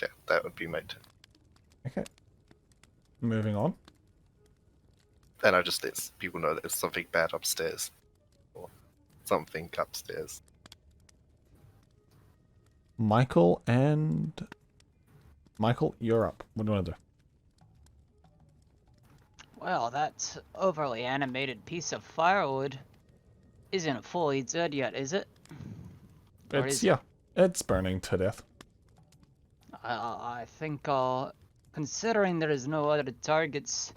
Yeah, that would be my turn. Okay. Moving on. And I just let people know that there's something bad upstairs. Or something upstairs. Michael, you're up. What do you want to do? Well, that overly animated piece of firewood isn't fully dead yet, is it? Or is it? It's burning to death. I think considering there is no other targets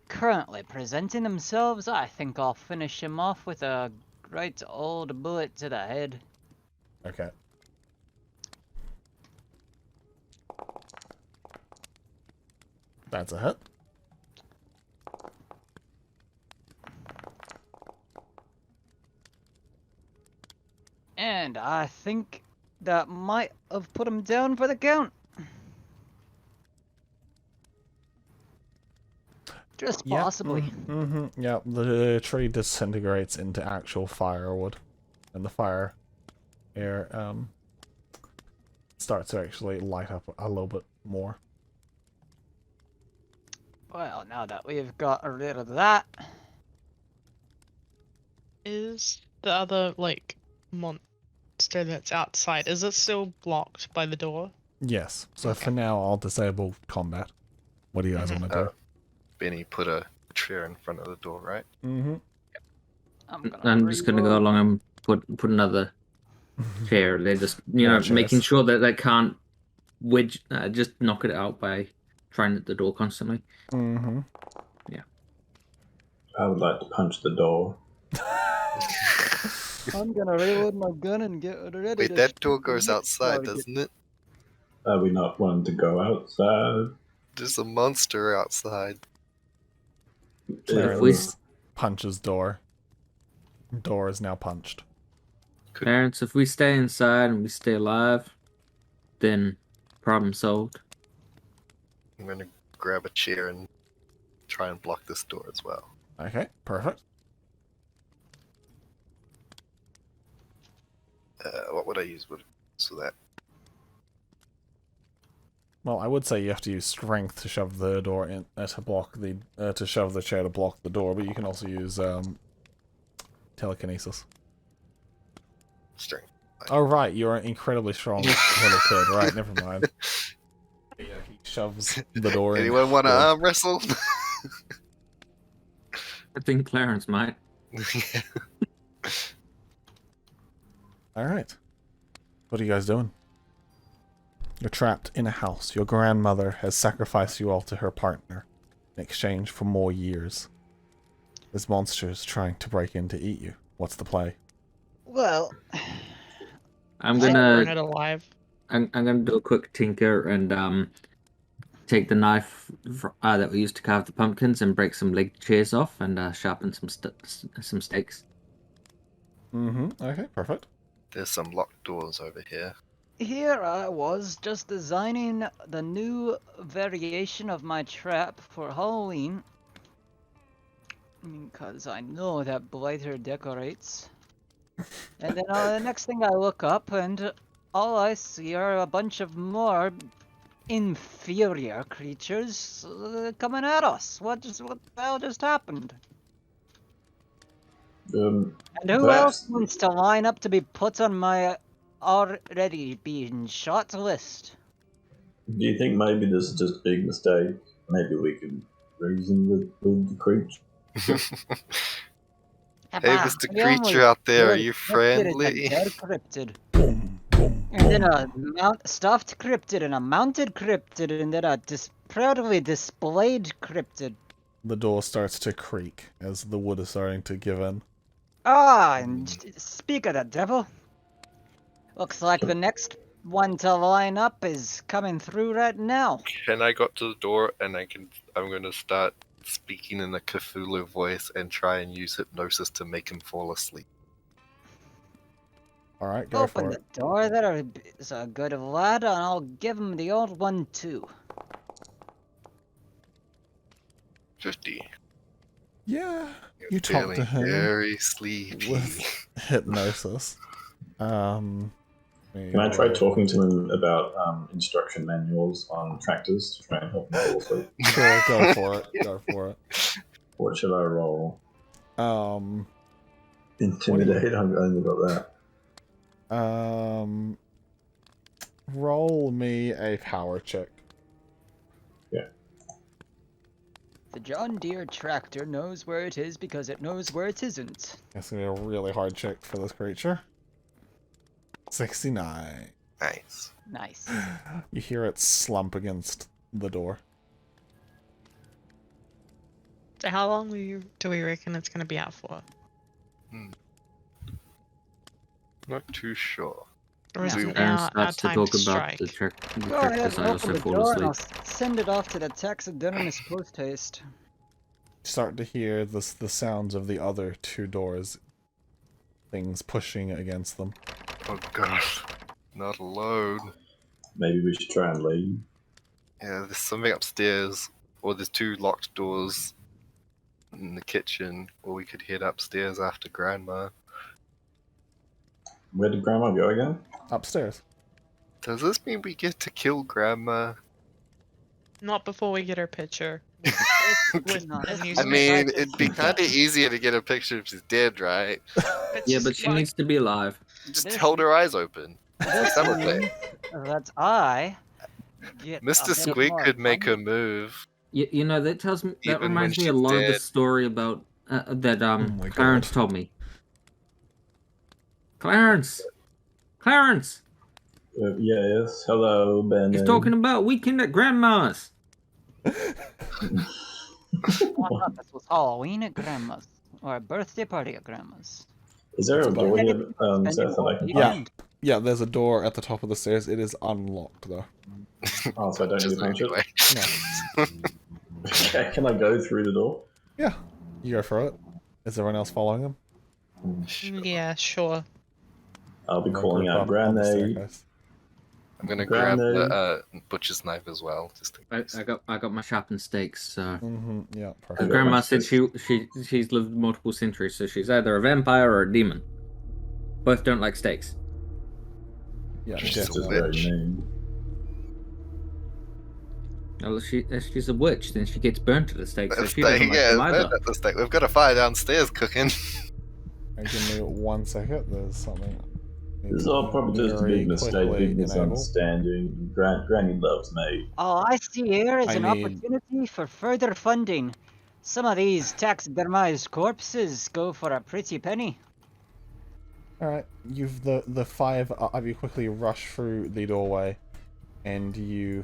currently presenting themselves, I think I'll finish him off with a great old bullet to the head. Okay. That's a hit. And I think that might have put him down for the count. Just possibly. Yep, the tree disintegrates into actual firewood. And the fire air starts to actually light up a little bit more. Well, now that we've got rid of that, Is the other, like, monster that's outside, is it still blocked by the door? Yes. So Okay. for now, I'll disable combat. What do you guys want to do? Benny put a chair in front of the door, right? I'm just gonna go along and put another chair. They're just making sure that they can't just knock it out by trying at the door constantly. Yeah. I would like to punch the door. I'm gonna reload my gun and get ready. Wait, that door goes outside, doesn't it? Are we not wanting to go outside? There's a monster outside. Clarence punches door. Door is now punched. Clarence, if we stay inside and we stay alive, then problem solved. I'm gonna grab a chair and try and block this door as well. Okay, perfect. What would I use so that? Well, I would say you have to use strength to shove the door in to shove the chair to block the door, but you can also use telekinesis. Strength. Oh right, you're an incredibly strong little kid. Right, never mind. Yeah, he shoves the door in. Anyone want to arm wrestle? I think Clarence might. Yeah. Alright. What are you guys doing? You're trapped in a house. Your grandmother has sacrificed you all to her partner in exchange for more years. There's monsters trying to break in to eat you. What's the play? Well, I'm Burn gonna it alive. I'm gonna do a quick tinker and take the knife that we used to carve the pumpkins and break some leg chairs off and sharpen some stakes. Okay, perfect. There's some locked doors over here. here I was just designing the new variation of my trap for Halloween. Because I know that blighter decorates. And then the next thing I look up and all I see are a bunch of more inferior creatures coming at us. What the hell just happened? And who else wants to line up to be put on my already being shot list? Do you think maybe this is just a big mistake? Maybe we can reason with the creature? Hey, Mr. Creature out there, are you friendly? Dead cryptid. Boom, boom, And then a stuffed cryptid and a mounted cryptid and then a proudly displayed cryptid. The door starts to creak as the wood is starting to give in. Ah, and speak of the devil. Looks like the next one to line up is coming through right now. Can I go up to the door and I'm gonna start speaking in a Cthulhu voice and try and use hypnosis to make him fall asleep. Alright, go Open for the it. door, there is a good lad, and I'll give him the old one too. 50. Yeah, You're you talk to feeling him very sleepy. with hypnosis. Can I try talking to him about instruction manuals on tractors to try and help him fall asleep? Sure, go for it. Go for it. What should I roll? Intimidate. I've only got that. Roll me a power check. Yeah. The John Deere tractor knows where it is because it knows where it isn't. That's gonna be a really hard check for this creature. 69. Nice. Nice. You hear it slump against the door. So how long do we reckon it's going to be out for? Not too sure. Or is Yeah. it Aaron our starts to time talk to about strike? the Go ahead tractors. and I open also the fall door and I'll asleep. send it off to the taxidermist post-haste. You start to hear the sounds of the other two doors. Things pushing against them. Oh god. Not alone. Maybe we should try and leave. Yeah, there's something upstairs. Or there's 2 locked doors in the kitchen. Or we could head upstairs after Grandma. Where did Grandma go again? Upstairs. Does this mean we get to kill Grandma? Not before we get her picture. I mean, it'd be kind of easier to get a picture if she's dead, right? Yeah, but she needs to be alive. Just hold her eyes open. That's I. Mr. Squid could make her move. You know, that tells me, that Even reminds when me a she's lot of the dead. story about that my Clarence God. told me. Clarence, Yes. Hello, Ben. he's talking about weekend at Grandma's. I thought this was Halloween at Grandma's. Or a birthday party at Grandma's. Is there a door here, Seth, that I can Yeah. Yeah, there's a door at the top of the stairs. It is unlocked, though. Oh, so I don't need to punch it? No. Okay, can I go through the door? Yeah. You go for it. Is everyone else following him? Yeah, sure. I'll be I'm gonna calling go out up on the Granny. staircase. I'm gonna grab the butcher's knife as well. Just I got my sharpened stakes. So. Yeah, Because perfect. Grandma said she's lived multiple centuries, so she's either a vampire or a demon. Both don't like steaks. Yeah, She's This is a definitely. witch. very mean. Well, if she's a witch, then she gets burnt to the stake, so That's she doesn't like yeah, them either. that's the steak. We've got a fire downstairs cooking. Hey, give me 1 second. There's something. This is all probably just a very big mistake, quickly big enable. misunderstanding. Granny loves me. All I see here is I an need- opportunity for further funding. Some of these taxidermized corpses go for a pretty penny. All right, you've the 5 of you quickly rush through the doorway, and you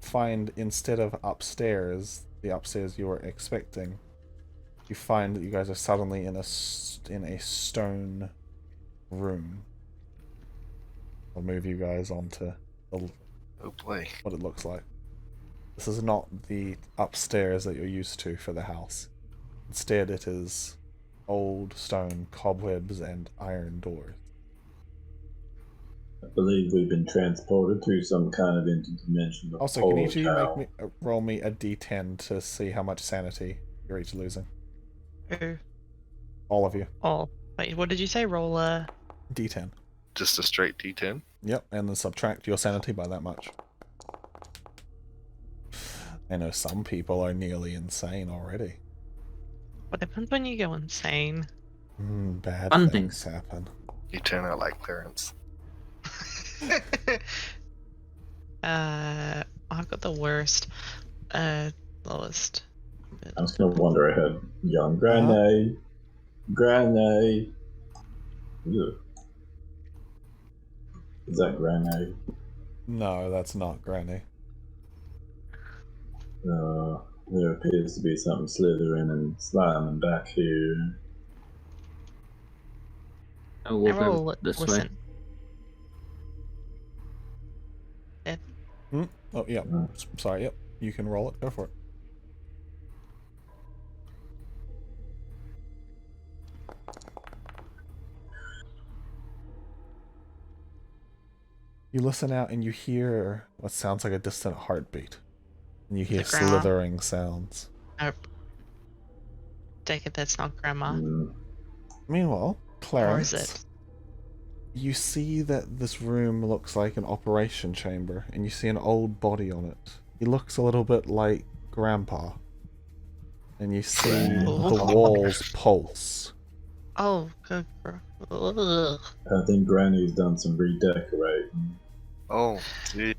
find, instead of upstairs, the upstairs you were expecting, you find that you guys are suddenly in a stone room. I'll move you guys onto the, Oh boy. what it looks like. This is not the upstairs that you're used to for the house. Instead, it is old stone cobwebs and iron doors. I believe we've been transported through some kind of interdimensional Also, can each of you portal. make me roll me a d10 to see how much sanity you're each losing? Ooh. All of you. Oh, wait, what did you say? Roll a... D10. Just a straight D10. Yep, and then subtract your sanity by that much. I know some people are nearly insane already. What happens when you go insane? Bad Fun things things. happen. You turn out like Clarence. I've got the worst. Lowest. I'm just gonna wander ahead. Young Granny. Granny. Ew. Is that Granny? No, that's not Granny. There appears to be something slithering and sliding back here. I'll walk I roll over this way. listen. Oh, yeah. Sorry, yep. You can roll it. Go for it. You listen out and you hear what sounds like a distant heartbeat. And you hear Is it Grandma? slithering sounds. Nope. Take it that's not Grandma. Meanwhile, Clarence, Or is it? you see that this room looks like an operation chamber, and you see an old body on it. He looks a little bit like Grandpa. And you see the walls pulse. Oh, good. Ugh. I think Granny's done some redecorating. Oh, gee.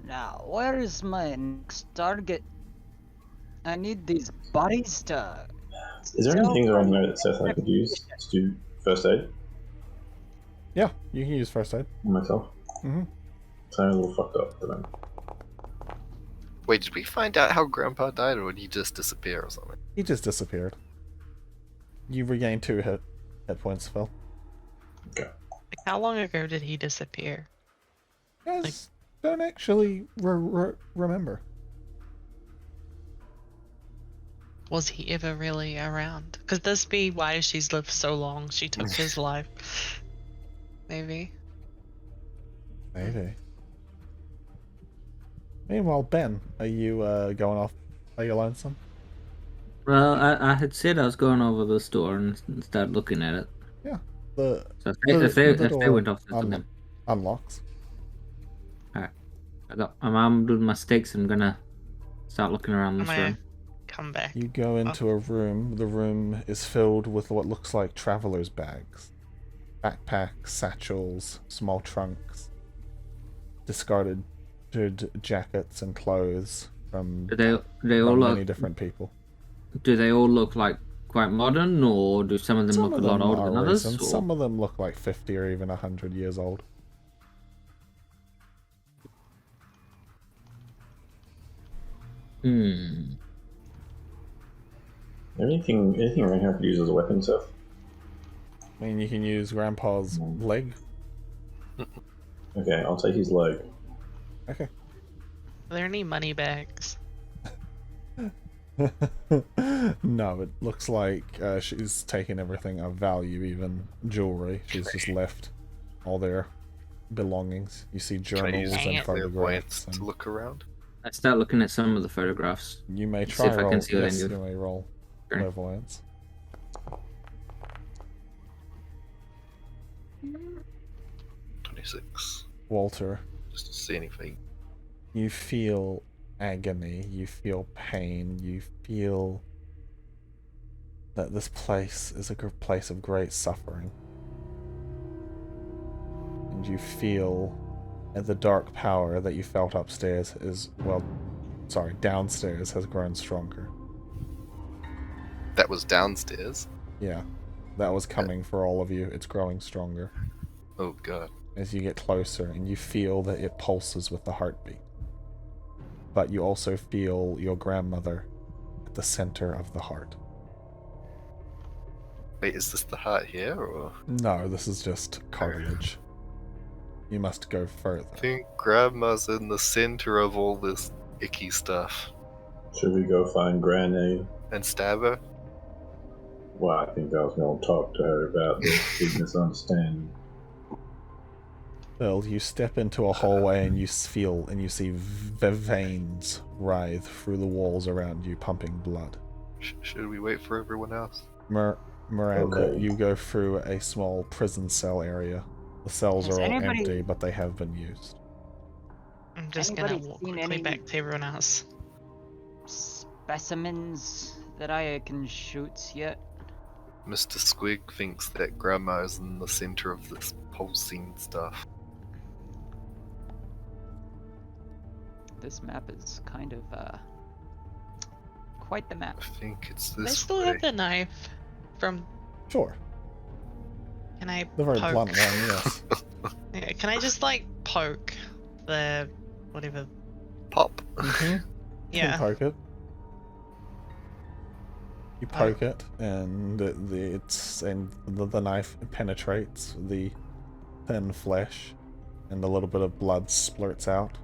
Now, where is my next target? I need these bodies to... Is there anything around there that Seth I could use to do first aid Yeah, you can use first aid. on myself? Mhm. So I'm a little fucked up, but I'm... Wait, did we find out how Grandpa died, or did he just disappear or something? He just disappeared. You regained 2 hit points, Phil. Okay. Like, how long ago did he disappear? You guys don't actually remember. was he ever really around? Could this be why she's lived so long? She took his life. Maybe. Maybe. Meanwhile, Ben, are you going off? Are you lonesome? Well, I had said I was going over the store and start looking at it. Yeah. So if they went off, unlocks. Alright. I got my mom doing my stakes. I'm gonna start looking around this room. Come back. You go into a room. The room is filled with what looks like traveler's bags. Backpacks, satchels, small trunks, discarded jackets and clothes from many different people. Do they all look like quite modern, or do some of them look a lot older than others? Some of them look like 50 or even 100 years old. Anything around here I could use as a weapon, Seth? I mean, you can use Grandpa's leg. Okay, I'll take his leg. Okay. Are there any money bags? No, it looks like she's taken everything of value, even jewelry. She's just left all their belongings. You see journals and photographs. To look around. I start looking at some of the photographs. You may try if I can see you may roll clairvoyance. 26. Walter. Just to see anything. You feel agony, you feel pain, you feel that this place is a place of great suffering. And you feel that the dark power that you felt upstairs downstairs has grown stronger. That was downstairs? Yeah. That was coming for all of you. It's growing stronger. Oh god. As you get closer and you feel that it pulses with the heartbeat. But you also feel your grandmother at the center of the heart. Wait, is this the heart here, or...? No, this is just cartilage. You must go further. I think Grandma's in the center of all this icky stuff. Should we go find Granny? And stab her? Well, I think I was going to talk to her about this big misunderstanding. Well, you step into a hallway and you see veins writhe through the walls around you, pumping blood. Should we wait for everyone else? Miranda, Okay. you go through a small prison cell area. The cells are all empty, but they have been used. I'm just gonna walk quickly back to everyone else. Specimens that I can shoot yet? Mr. Squig thinks that Grandma is in the center of this pulsing stuff. This map is kind of, quite the map. I think it's I this still way. have the knife from... Sure. Can I The very poke? blunt one, yes. Yeah, can I just, like, poke the... whatever... Pop. Mm-hmm. Yeah. You poke it. You poke it, and the knife penetrates the thin flesh, and a little bit of blood splurts out.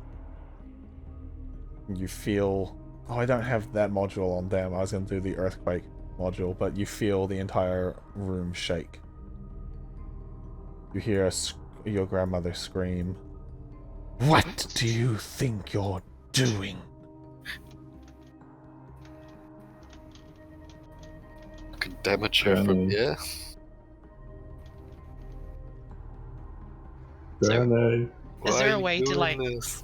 You feel... Oh, I don't have that module on them. I was going to do the earthquake module, but you feel the entire room shake. You hear your grandmother scream, "What do you think you're doing?" Could damage her from here. Granny. Is Why there are a you way to, doing like, this?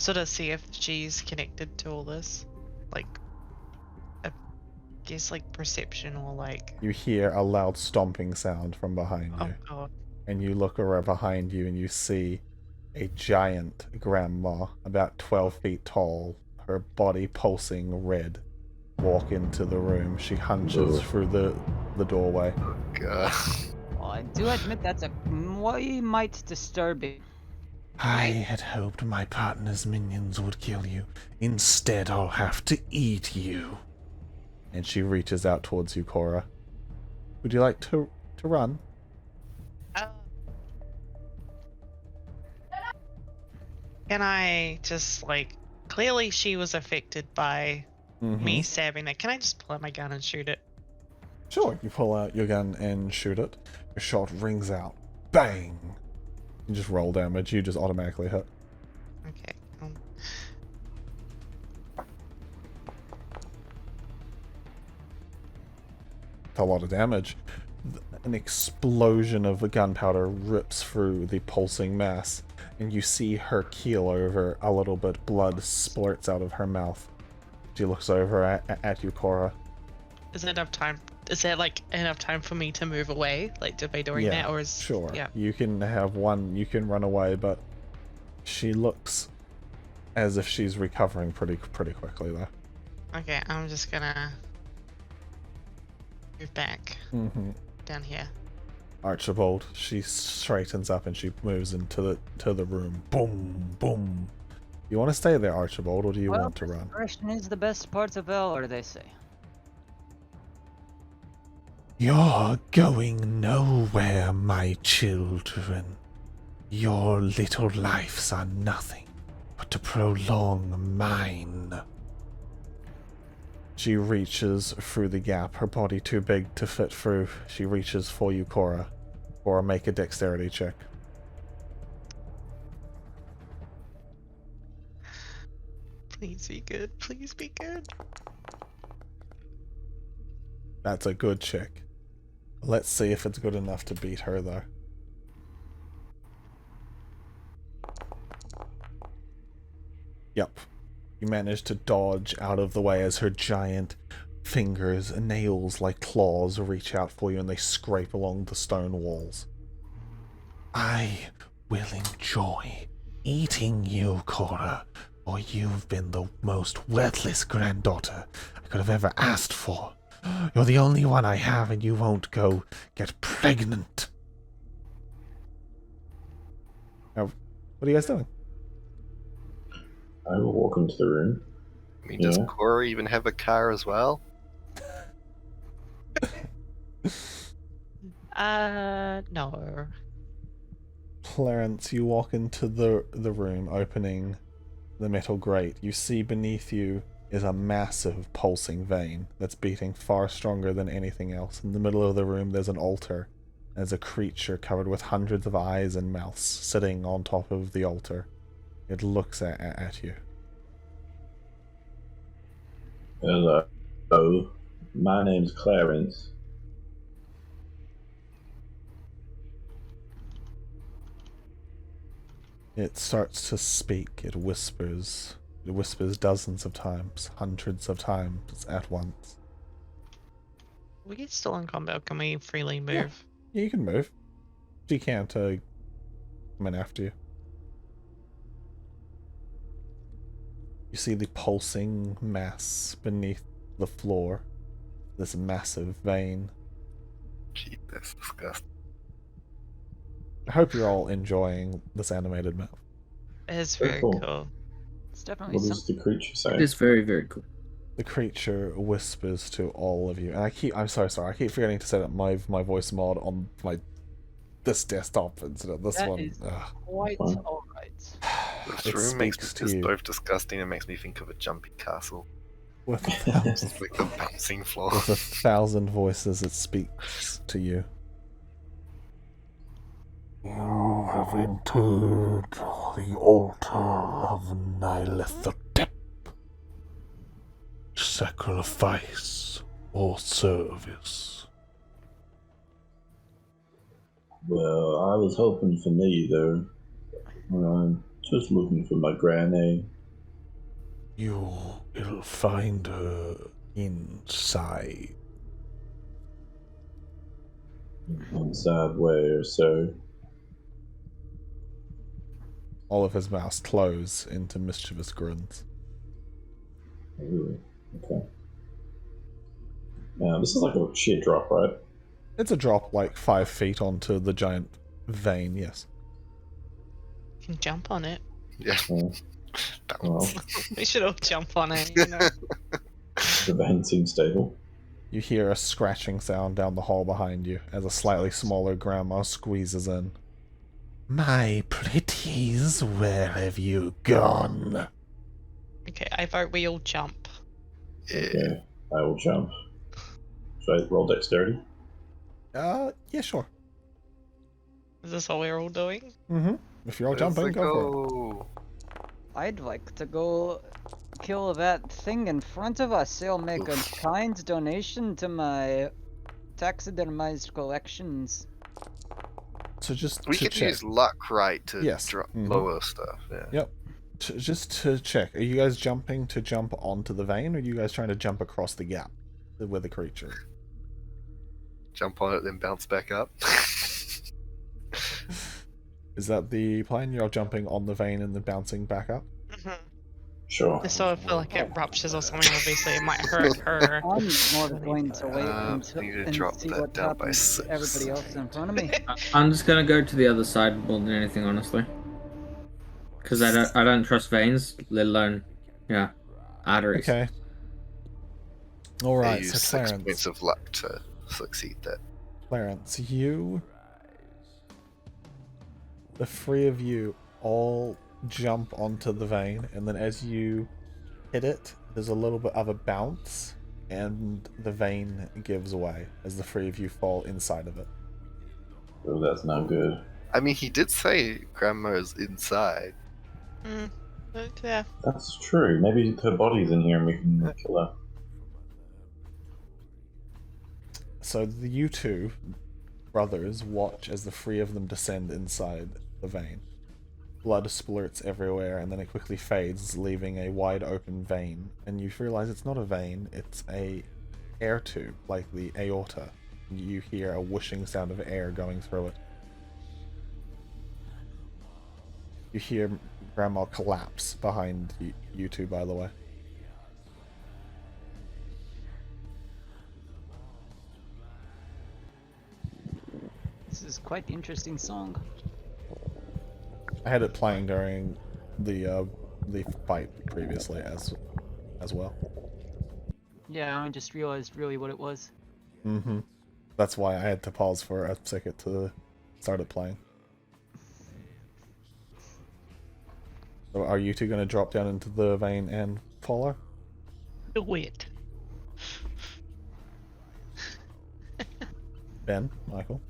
sort of see if she's connected to all this? Like, I guess, like, perception or, like... You hear a loud stomping sound from behind Oh, you. God. And you look around behind you and you see a giant grandma, about 12 feet tall, her body pulsing red, walk into the room. She hunches through the doorway. Oh, God. Well, I do admit that's a might disturbing. I had hoped my partner's minions would kill you. Instead, I'll have to eat you. And she reaches out towards you, Cora. Would you like to run? Can I just, like... Clearly she was affected by me stabbing it, can I just pull out my gun and shoot it? Sure, you pull out your gun and shoot it. Your shot rings out. Bang! You just roll damage, you just automatically hit. Okay. A lot of damage. An explosion of the gunpowder rips through the pulsing mass, and you see her keel over a little bit. Blood splurts out of her mouth. She looks over at you, Cora. Is there enough time? Is there like enough time for me to move away, like to be doing that, or is sure? Yeah. You can have one. You can run away, but she looks as if she's recovering pretty quickly, though. Okay, I'm just gonna move back down here. Archibald, she straightens up and she moves into the room. Boom, boom. You want to stay there, Archibald, or do you want to run? Discretion is the best part of valor, they say. You're going nowhere, my children. Your little lives are nothing but to prolong mine. She reaches through the gap, her body too big to fit through. She reaches for you, Cora. Cora, make a dexterity check. Please be good. Please be good. That's a good check. Let's see if it's good enough to beat her, though. Yep. You manage to dodge out of the way as her giant fingers, nails like claws, reach out for you and they scrape along the stone walls. I will enjoy eating you, Cora, for you've been the most worthless granddaughter I could have ever asked for. You're the only one I have, and you won't go get pregnant. Now, what are you guys doing? I will walk into the room. I mean, does Cora even have a car as well? No. Clarence, you walk into the room, opening the metal grate. You see beneath you is a massive pulsing vein that's beating far stronger than anything else. In the middle of the room there's an altar. There's a creature covered with hundreds of eyes and mouths sitting on top of the altar. It looks at you. Hello. My name's Clarence. It starts to speak. It whispers. It whispers dozens of times, hundreds of times at once. We get still in combat. Can we freely move? Yeah, you can move. She can't come in after you. You see the pulsing mass beneath the floor. This massive vein. Gee, that's disgusting. I hope you're all enjoying this animated map. It's very cool. It's definitely What does the creature say? It is very, very cool. The creature whispers to all of you, and I'm so sorry. I keep forgetting to set up my voice mod on this desktop instead of this That one. is Ugh. quite Fine. alright. This It room makes speaks me to you. both disgusting and makes me think of a jumpy castle. With a thousand, It's like the bouncing floor. with 1,000 voices, it speaks to you. You have entered the altar of Nyarlathotep. Sacrifice or service. Well, I was hoping for neither. I'm just looking for my granny. You will find her inside. Inside where, sir? All of his mouths close into mischievous grins. Ooh, okay. Now, this is like a sheer drop, right? It's a drop like 5 feet onto the giant vein, yes. You can jump on it. Yeah. Well, We should all jump on it, you know. the vein seems stable. You hear a scratching sound down the hall behind you as a slightly smaller grandma squeezes in. My pretties, where have you gone? Okay, I vote we all jump. Yeah. Okay, I will jump. Should I roll dexterity? Yeah, sure. Is this all we're all doing? Mm-hmm. If you're all jumping, go for it. I'd like to go kill that thing in front of us. It'll make a kind donation to my taxidermized collections. So just We to could check. use luck, right, to Yes. drop Mhm. lower stuff. Yeah. Yep. Just to check, are you guys jumping to jump onto the vein, or are you guys trying to jump across the gap with the creature? Jump on it, then bounce back up. Is that the plan? You're jumping on the vein and then bouncing back up? Sure. So I feel like it ruptures or something. Obviously, it might hurt her. I'm more going to wait until need to and drop see that what down by happens to 6. everybody else in front of me. I'm just gonna go to the other side more than anything, honestly. Because I don't trust veins, let alone, arteries. Okay. Alright, I use so 6 Clarence. points of luck to succeed that. Clarence, the three of you all jump onto the vein, and then as you hit it, there's a little bit of a bounce, and the vein gives away as the three of you fall inside of it. Oh, that's not good. I mean, he did say Grandma's inside. Yeah. That's true. Maybe her body's in here and we can kill her. So you two brothers watch as the three of them descend inside the vein. Blood splurts everywhere, and then it quickly fades, leaving a wide open vein. And you realize it's not a vein, it's a air tube, like the aorta. You hear a whooshing sound of air going through it. You hear Grandma collapse behind you two, by the way. This is quite the interesting song. I had it playing during the fight previously as well. Yeah, I just realized really what it was. Mm-hmm. That's why I had to pause for a second to start it playing. So are you two going to drop down into the vein and follow? Do it. Ben, Michael?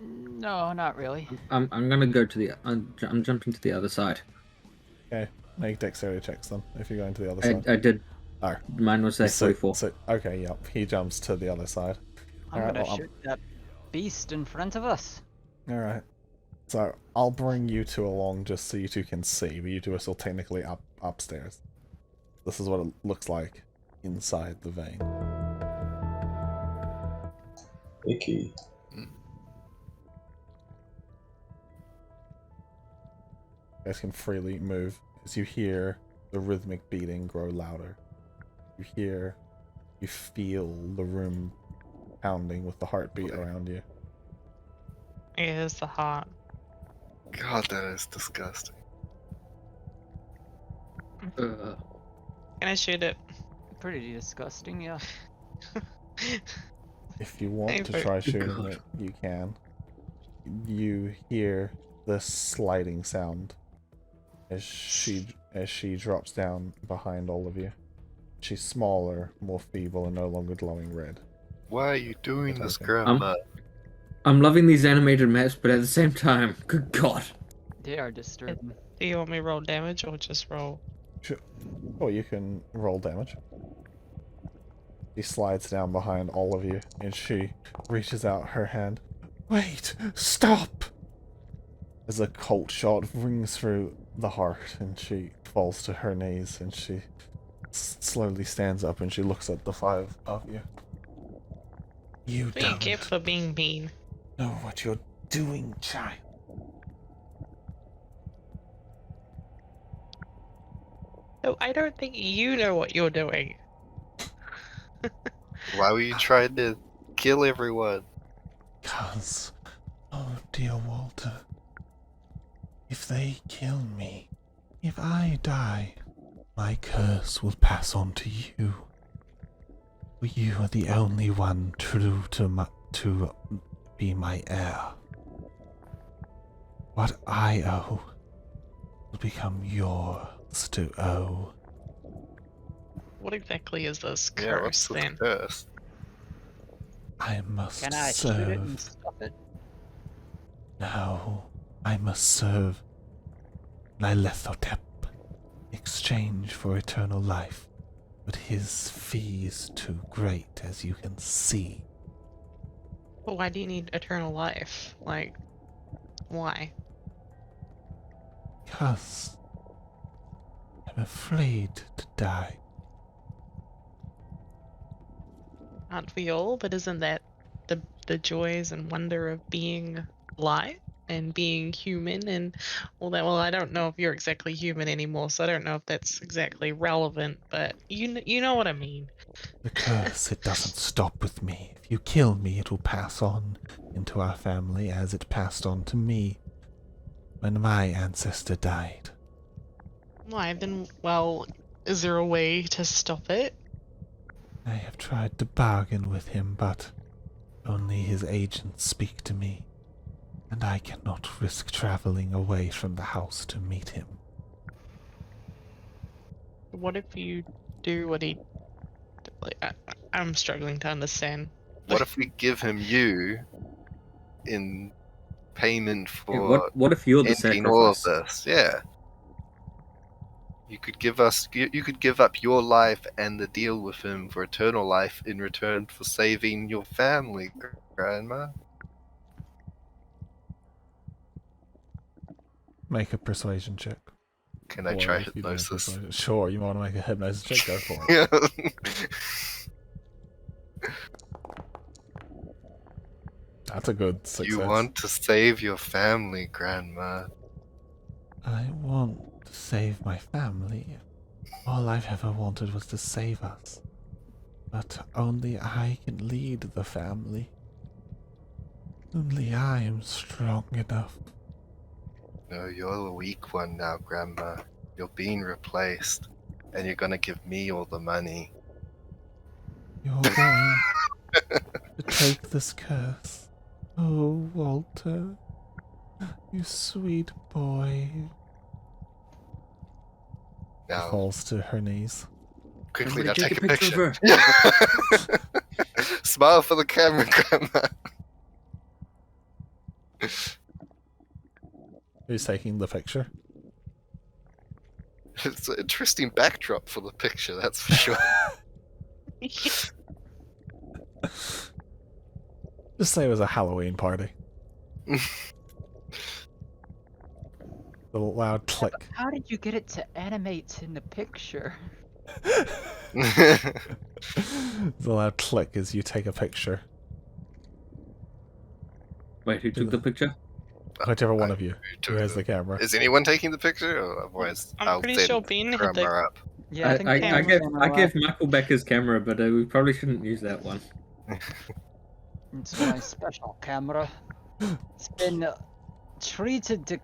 No, not really. I'm gonna go to the. I'm jumping to the other side. Okay, make dexterity checks then, if you're going to the other side. I did. Oh. Mine was a 44. Okay, yep, he jumps to the other side. I'm gonna shoot that beast in front of us. Alright. So, I'll bring you two along just so you two can see, but you two are still technically upstairs. This is what it looks like inside the vein. Icky. You guys can freely move as you hear the rhythmic beating grow louder. You feel the room pounding with the heartbeat around you. Yeah, it's the heart. God, that is disgusting. Can I shoot it? Pretty disgusting, yeah. If you want to try shooting it, you can. You hear the sliding sound as she drops down behind all of you. She's smaller, more feeble, and no longer glowing red. Why are you doing this, Okay. Grandma? I'm loving these animated maps, but at the same time, good God. They are disturbing. Do you want me to roll damage or just roll? Sure. Oh, you can roll damage. She slides down behind all of you, and she reaches out her hand. Wait! Stop! As a cold shot rings through the heart, and she falls to her knees, and she slowly stands up, and she looks at the five of you. You Thank you for being mean. know what you're doing, child. No, I don't think you know what you're doing. Why were you trying to kill everyone? 'Cause, oh dear Walter, if they kill me, if I die, my curse will pass on to you. For you are the only one true to be my heir. What I owe will become your debts to owe. What exactly is this Yeah, what's curse the then? curse? I must Can I shoot it and serve. stuff it? No, I must serve Nilethotep, exchange for eternal life, but his fee is too great, as you can see. But why do you need eternal life? Like, why? Because I'm afraid to die. Aren't we all? But isn't that the joys and wonder of being alive and being human and all that? Well, I don't know if you're exactly human anymore, so I don't know if that's exactly relevant. But you know what I mean. The curse, it doesn't stop with me. If you kill me, it will pass on into our family as it passed on to me when my ancestor died. Why then? Well, is there a way to stop it? I have tried to bargain with him, but only his agents speak to me, and I cannot risk traveling away from the house to meet him. What if you do what he? Like, I'm struggling to understand. What if we give him you in payment Yeah, for what if you're the ending all of sacrifice? this? Yeah. You could give us. You could give up your life and the deal with him for eternal life in return for saving your family, Grandma. Make a persuasion check. Can I Or try if you don't have hypnosis? persuasion- Sure, you want to make a hypnosis check, go for it. Yeah. That's a good success. You want to save your family, Grandma. I want to save my family. All I've ever wanted was to save us. But only I can lead the family. Only I am strong enough. No, you're the weak one now, Grandma. You're being replaced, and you're gonna give me all the money. You're going to take this curse. Oh, Walter. You sweet boy. She Now, falls to her knees. quickly, now Everybody take a picture. of her. Smile for the camera, Grandma. Who's taking the picture? It's an interesting backdrop for the picture, that's for sure. Just say it was a Halloween party. The loud click. How did you get it to animate in the picture? The loud click as you take a picture. Wait, who took the picture? Whichever one of you who has the camera. Is anyone taking the picture? Or otherwise, I'm I'll pretty send sure Ben had camera the. up. Yeah, I think I Cameron's gave on our Michael back his camera, but we probably shouldn't use that one. It's my special camera. It's been treated to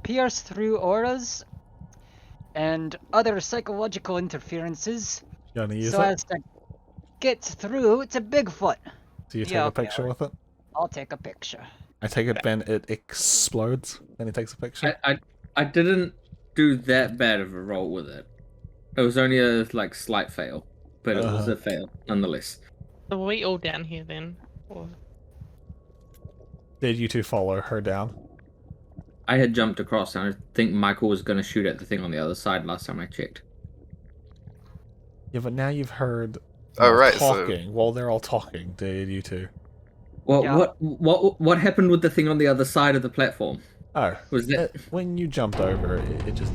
pierce through auras and other psychological interferences You want to use so it? as to get through to Bigfoot. So you take Yeah, a okay, picture with it? I'll take a picture. I take it, Ben, it explodes, and he takes a picture? I didn't do that bad of a roll with it. It was only a slight fail, but it was a fail nonetheless. So are we all down here then? Or... Did you two follow her down? I had jumped across, and I think Michael was going to shoot at the thing on the other side last time I checked. Yeah, but now you've heard Oh, right, talking. While they're all talking, did you two? Well, Yeah. what happened with the thing on the other side of the platform? Oh, Was that? when you jumped over, it just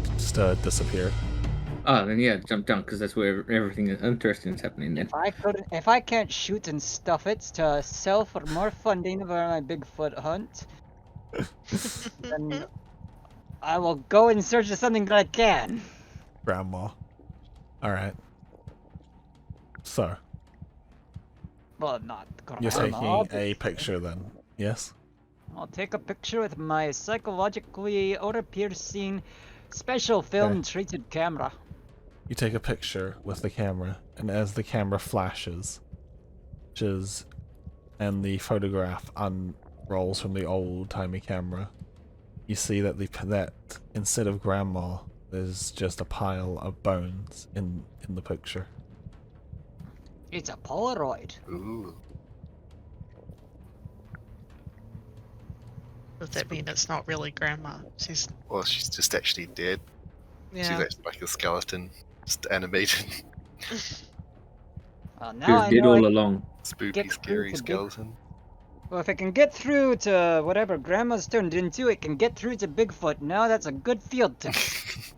disappeared. Oh, then yeah, jump down because that's where everything interesting is happening. Then If I can't shoot and stuff it to sell for more funding for my Bigfoot hunt, then I will go in search of something that I can. Grandma. Alright. So, Well, not you're grandma. taking a picture then, yes? I'll take a picture with my psychologically aura-piercing special film-treated camera. You take a picture with the camera, and as the camera flashes, and the photograph unrolls from the old-timey camera, you see that that instead of Grandma, There's just a pile of bones in the picture. It's a Polaroid. Ooh. Does that mean it's not really Grandma? She's Well, she's just actually dead. She's yeah. actually like a skeleton, just animated. Well, She now was I dead know all I, along. Spooky, Get scary through to skeleton. well, if it can get through to whatever Grandma's turned into, it can get through to Bigfoot. Now that's a good field test.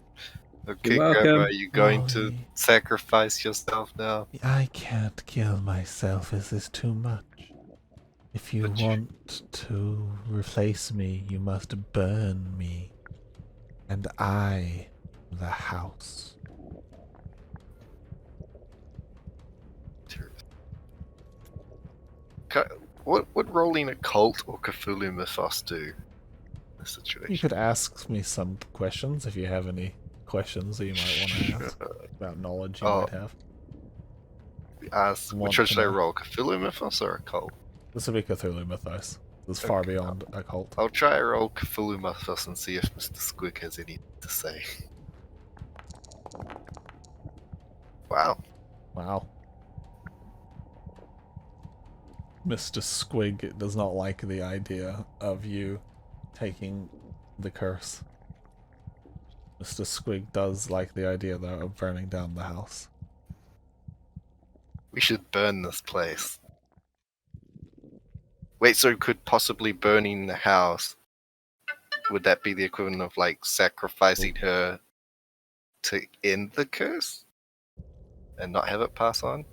Okay, You're welcome. Grandma, are you going to Molly. sacrifice yourself now? I can't kill myself. Is this too much? If you But you- want to replace me, you must burn me. And I, the house. What would rolling a cult or Cthulhu mythos do in this You situation? could ask me some questions if you have any questions that you might want to ask about knowledge you Oh. might have. Ask, Want which one to should I know. roll? Cthulhu mythos or a cult? This would be Cthulhu Mythos. It's far Okay. beyond a cult. I'll try to roll Cthulhu mythos and see if Mr. Squig has anything to say. Wow. Wow. Mr. Squig does not like the idea of you taking the curse. Mr. Squig does like the idea, though, of burning down the house. We should burn this place. Wait, so could possibly burning the house, would that be the equivalent of like sacrificing her to end the curse? And not have it pass on?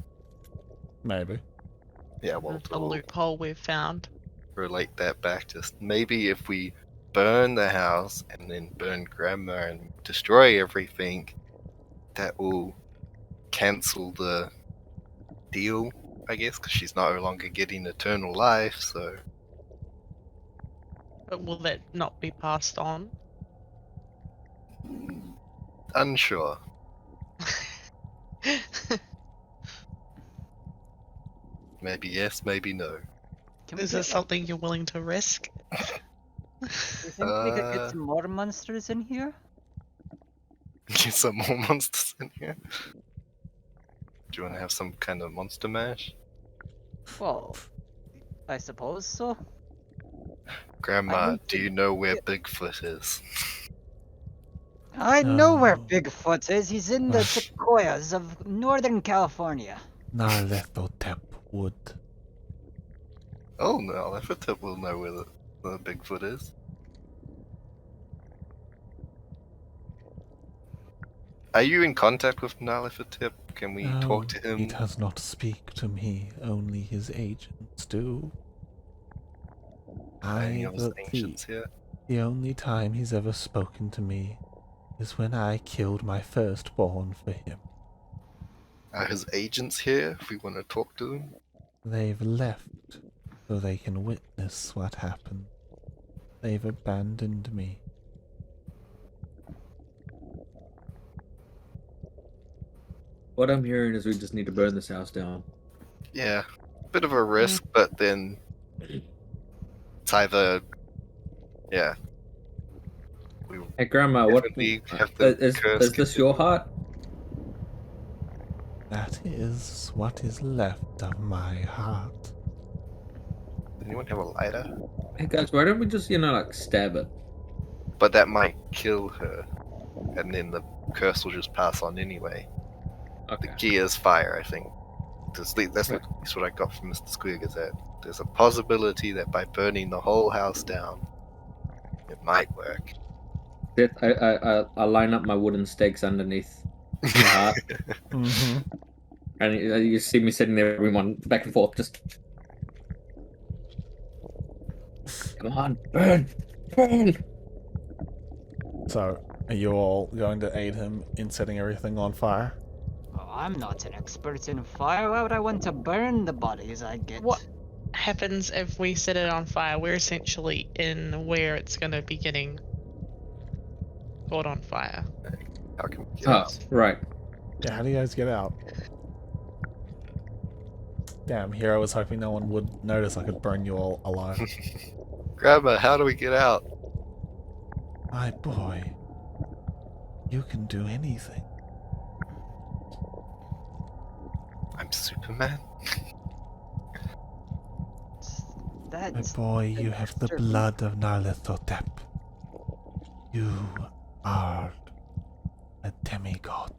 Maybe. Yeah, well, That's a loophole we've found. relate that back to maybe if we burn the house and then burn Grandma and destroy everything, that will cancel the deal, I guess, because she's no longer getting eternal life, so But will that not be passed on? unsure. Maybe yes, maybe no. Can we Is get, this something you're willing to risk? you think we could get some more monsters in here? Get some more monsters in here. Do you want to have some kind of monster mash? Well, I suppose so. Grandma, need do to you know where Bigfoot is? I know where No. Bigfoot is. He's in the sequoias of Northern California. Narlethotep wood. Oh no, Leffertip will know where the Bigfoot is. Are you in contact with Nalafatip? Can we talk to him? He does not speak to me. Only his agents do. Any of his ancients here? The only time he's ever spoken to me is when I killed my firstborn for him. Are his agents here if we want to talk to them? They've left so they can witness what happened. They've abandoned me. What I'm hearing is we just need to burn this house down. Yeah, bit of a risk, but then it's either, yeah. We Hey, Grandma, what definitely have the is curse this get- your heart? That is what is left of my heart. Anyone have a lighter? Hey guys, why don't we just like stab it? But that might kill her, and then the curse will just pass on anyway. Okay. The key is fire, I think. That's what I got from Mr. Squig, is that there's a possibility that by burning the whole house down, it might work. Seth, I line up my wooden stakes underneath the heart, Mm-hmm. and you see me sitting there, everyone back and forth, just come on, burn, burn. So, are you all going to aid him in setting everything on fire? Oh, I'm not an expert in fire. Why would I want to burn the bodies I get? What happens if we set it on fire? We're essentially in where it's going to be getting caught on fire. How can we get Oh, out? right. Yeah, how do you guys get out? Damn, here I was hoping no one would notice I could burn you all alive. Grandma, how do we get out? My boy, You can do anything. I'm Superman. My That's boy, you have the disturbing. blood of Narlithotep. You are a demigod.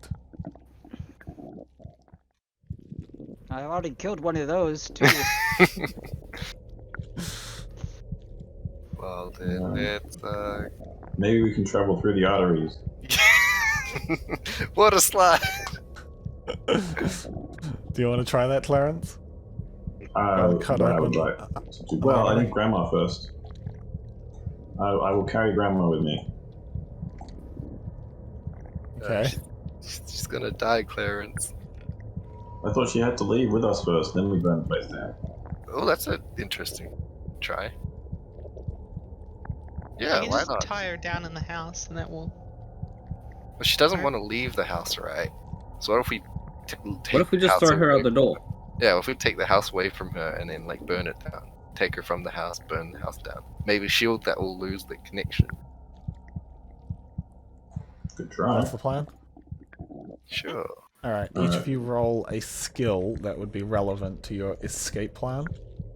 I already killed one of those too. Well then, let's Maybe we can travel through the arteries. what a slide! Do you want to try that, Clarence? Cut I open would like to. an Well, I artery? think Grandma first. I will carry Grandma with me. Okay. She's gonna die, Clarence. I thought she had to leave with us first, then we burn the place down. Oh, that's an interesting try. You Yeah, can why just not? tie her down in the house, and that will. But she doesn't Alright. want to leave the house, right? So what if we take What if we the just house throw her away out the from door? Yeah, what if we take the house away from her and then like burn it down? Take her from the house, burn the house down. Maybe that will lose the connection. Good try. That's the plan? Sure. Alright, each of you roll a skill that would be relevant to your escape plan.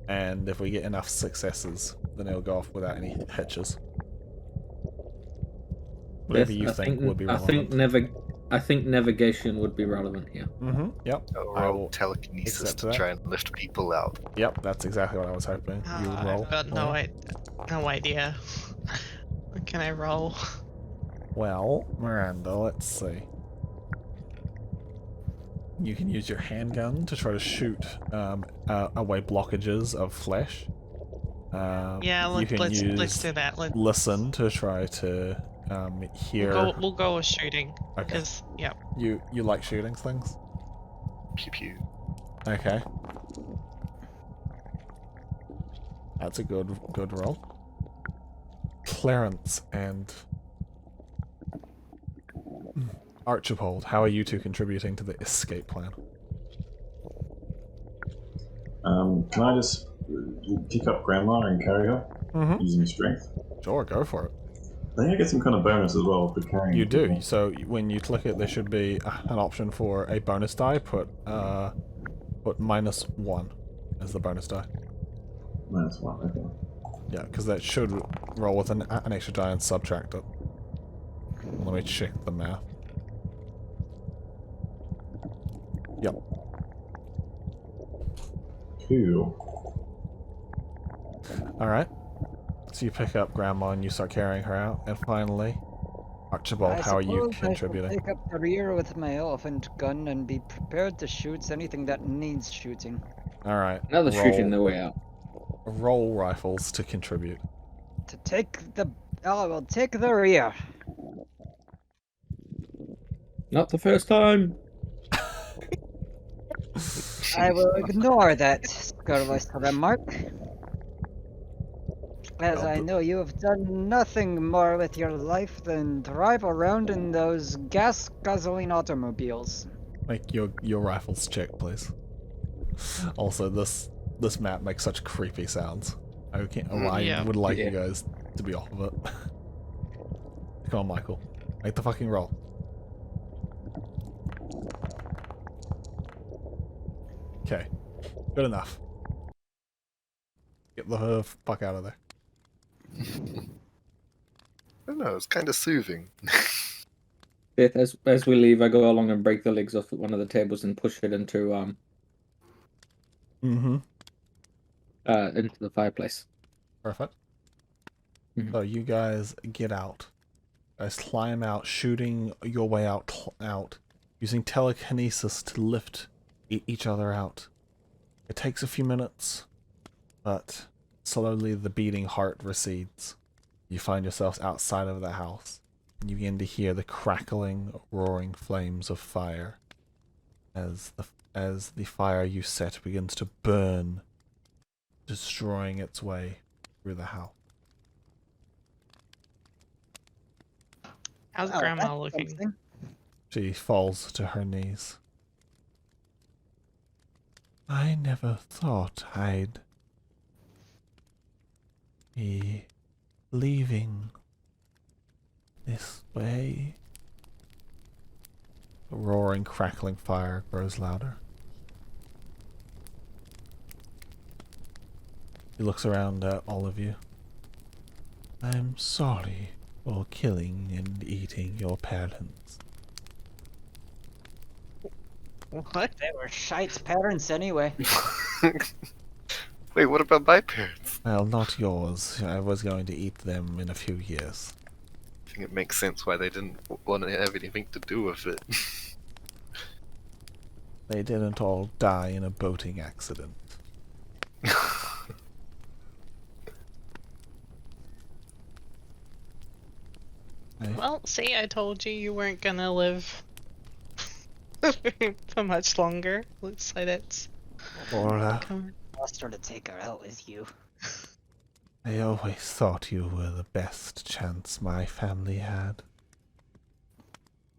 And if we get enough successes, then it'll go off without any hitches. Whatever you think would be relevant. I think navigation would be relevant here. Mm-hmm, yep. I'll I roll will telekinesis accept to that. try and lift people out. Yep, that's exactly what I was hoping you would roll. I've got no idea. What can I roll? Well, Miranda, let's see. You can use your handgun to try to shoot away blockages of flesh. Yeah, you can let's use do that. listen to try to hear. We'll go with shooting. Okay. Because yeah. You like shooting things? Pew pew. Okay. That's a good roll. Clarence and Archibald, how are you two contributing to the escape plan? Can I just pick up Grandma and carry her using strength? Sure, go for it. I think I get some kind of bonus as well for carrying. You do. people. So when you click it, there should be an option for a bonus die. Put -1 as the bonus die. -1. Okay. Yeah, because that should roll with an extra die and subtract it. Let me check the math. Yep. Cool. Alright. So you pick up Grandma and you start carrying her out. And finally, Archibald, how are you contributing? I should take up the rear with my elephant gun and be prepared to shoot anything that needs shooting. Alright. Another shooting their way out. Roll rifles to contribute. To take the... I will take the rear. Not the first time. I will ignore that scurrilous remark. As I know you have done nothing more with your life than drive around in those gas-guzzling automobiles. Make your rifles check, please. Also, this map makes such creepy sounds. I would like you guys to be off of it. Come on, Michael. Make the fucking roll. Okay. Good enough. Get the fuck out of there. I don't know, it's kind of soothing. Seth, as we leave, I go along and break the legs off one of the tables and push it into into the fireplace. Perfect. So you guys get out. You guys climb out, shooting your way out, using telekinesis to lift each other out. It takes a few minutes, but slowly the beating heart recedes. You find yourselves outside of the house, and you begin to hear the crackling, roaring flames of fire as the fire you set begins to burn, destroying its way through the house. How's Grandma looking? Something. She falls to her knees. I never thought I'd be leaving this way. The roaring, crackling fire grows louder. He looks around at all of you. I'm sorry for killing and eating your parents. What? They were Shite's parents anyway. Wait, what about my parents? Well, not yours. I was going to eat them in a few years. I think it makes sense why they didn't want to have anything to do with it. They didn't all die in a boating accident. Well, see, I told you weren't gonna live for much longer. Looks like it's Laura, coming. Asked her to take her out with you. I always thought you were the best chance my family had.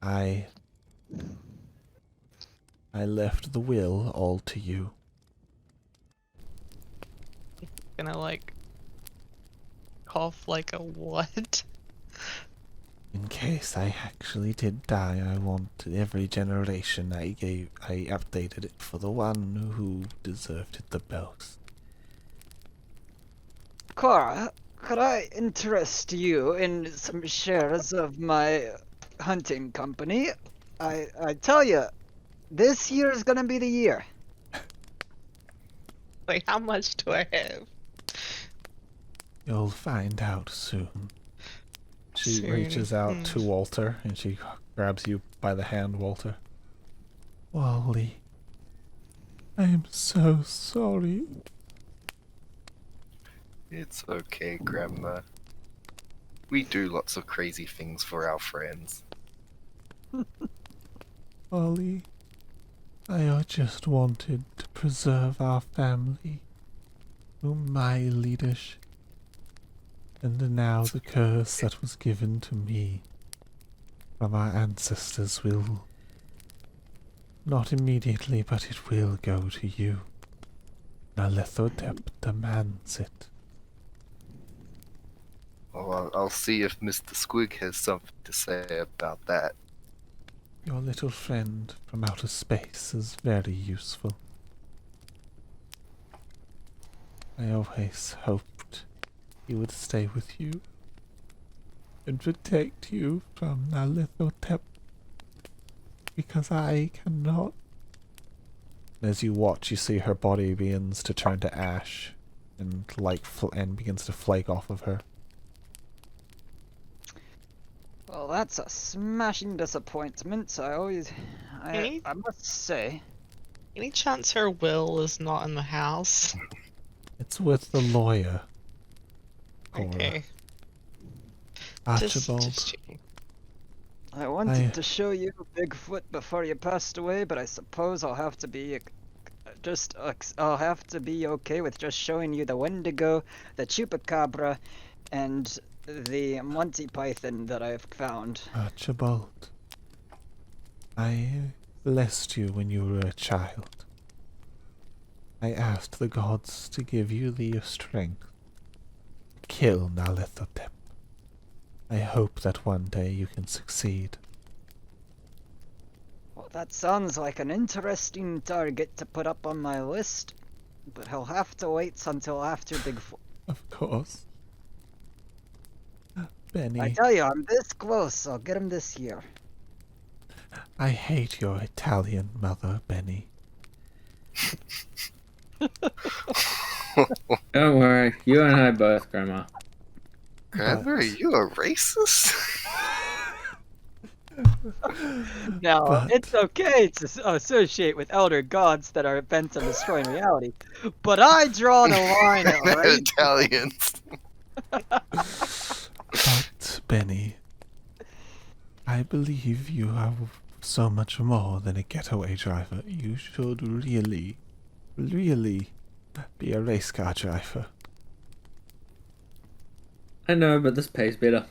I left the will all to you. Gonna like cough like a what? In case I actually did die, I want every generation I updated it for the one who deserved it the most. Cora, could I interest you in some shares of my hunting company? I tell you, this year is gonna be the year. Like, how much do I have? You'll find out soon. She Soon. reaches out to Walter and she grabs you by the hand, Walter. Wally, I am so sorry. It's okay, Grandma. We do lots of crazy things for our friends. Wally, I just wanted to preserve our family through my leadership. And now the curse that was given to me from our ancestors will, not immediately, but it will go to you. Nalethotep demands it. Well, I'll see if Mr. Squig has something to say about that. Your little friend from outer space is very useful. I always hoped he would stay with you and protect you from Nalethotep, because I cannot. As you watch, you see her body begins to turn to ash and and begins to flake off of her. Well, that's a smashing disappointment. I must say. Any chance her will is not in the house? It's with the lawyer. Cora. Okay. Archibald. Just checking. I wanted to show you Bigfoot before you passed away, but I suppose I'll have to be I'll have to be okay with just showing you the Wendigo, the Chupacabra, and the Monty Python that I've found. Archibald, I blessed you when you were a child. I asked the gods to give you the strength to kill Nalethotep. I hope that one day you can succeed. Well, that sounds like an interesting target to put up on my list, but he'll have to wait until after Bigfoot. Of course. Benny, I tell you, I'm this close. I'll get him this year. I hate your Italian mother, Benny. Don't worry, you and I both, Grandma. Grandma, are you a racist? Now, it's okay to associate with elder gods that are bent on destroying reality, but I draw the line at race. Italians. But, Benny, I believe you are so much more than a getaway driver. You should really, really be a race car driver. I know, but this pays better.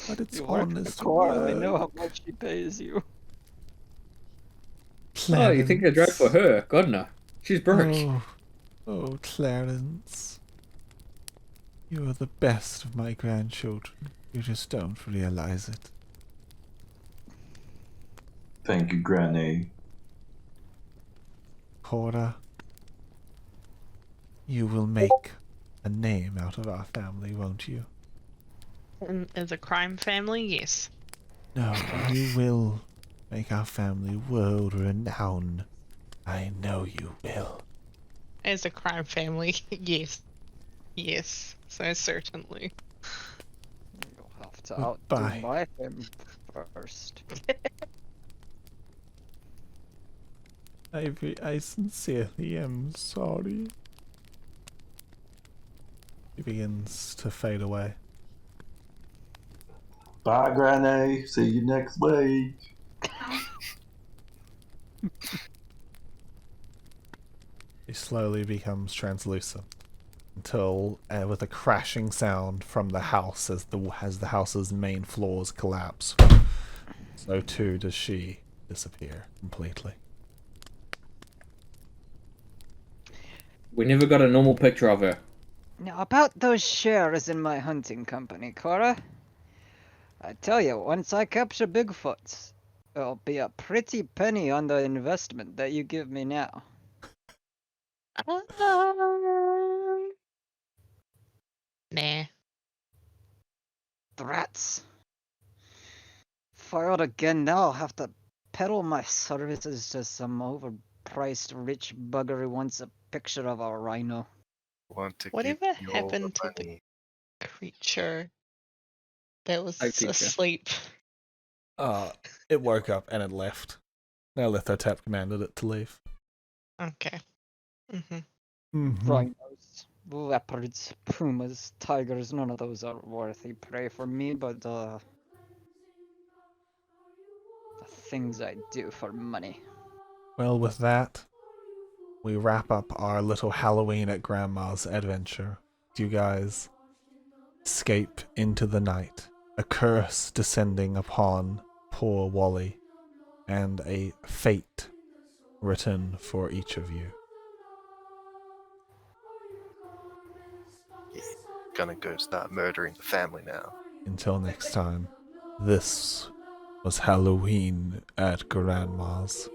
But it's You work in the honest Corps, work. they know how much she pays you. Oh, you think I drive for her? God, no. She's broke. Oh, Clarence. You are the best of my grandchildren. You just don't realize it. Thank you, Granny. Cora, you will make a name out of our family, won't you? And as a crime family, yes. No, you will make our family world renowned. I know you will. As a crime family, yes. Yes, so certainly. You'll have to Goodbye. outdo my him first. I sincerely am sorry. He begins to fade away. Bye, Granny. See you next week. He slowly becomes translucent until, with a crashing sound from the house as the house's main floors collapse, so too does she disappear completely. We never got a normal picture of her. Now, about those shares in my hunting company, Cora. I tell you, once I capture Bigfoot, it'll be a pretty penny on the investment that you give me now. Nah. Rats. Filed again, now I'll have to peddle my services to some overpriced rich bugger who wants a picture of a rhino. Want to Whatever give you all happened the to the money. creature that was creature. asleep? It woke up and it left. Lithotep commanded it to leave. Okay. Mm-hmm. Mm-hmm. Rhinos, leopards, pumas, tigers, none of those are worthy prey for me, but the things I do for money. Well, with that, we wrap up our little Halloween at Grandma's adventure. You guys escape into the night, a curse descending upon poor Wally, and a fate written for each of you. Yeah, gonna go start murdering the family now. Until next time, this was Halloween at Grandma's.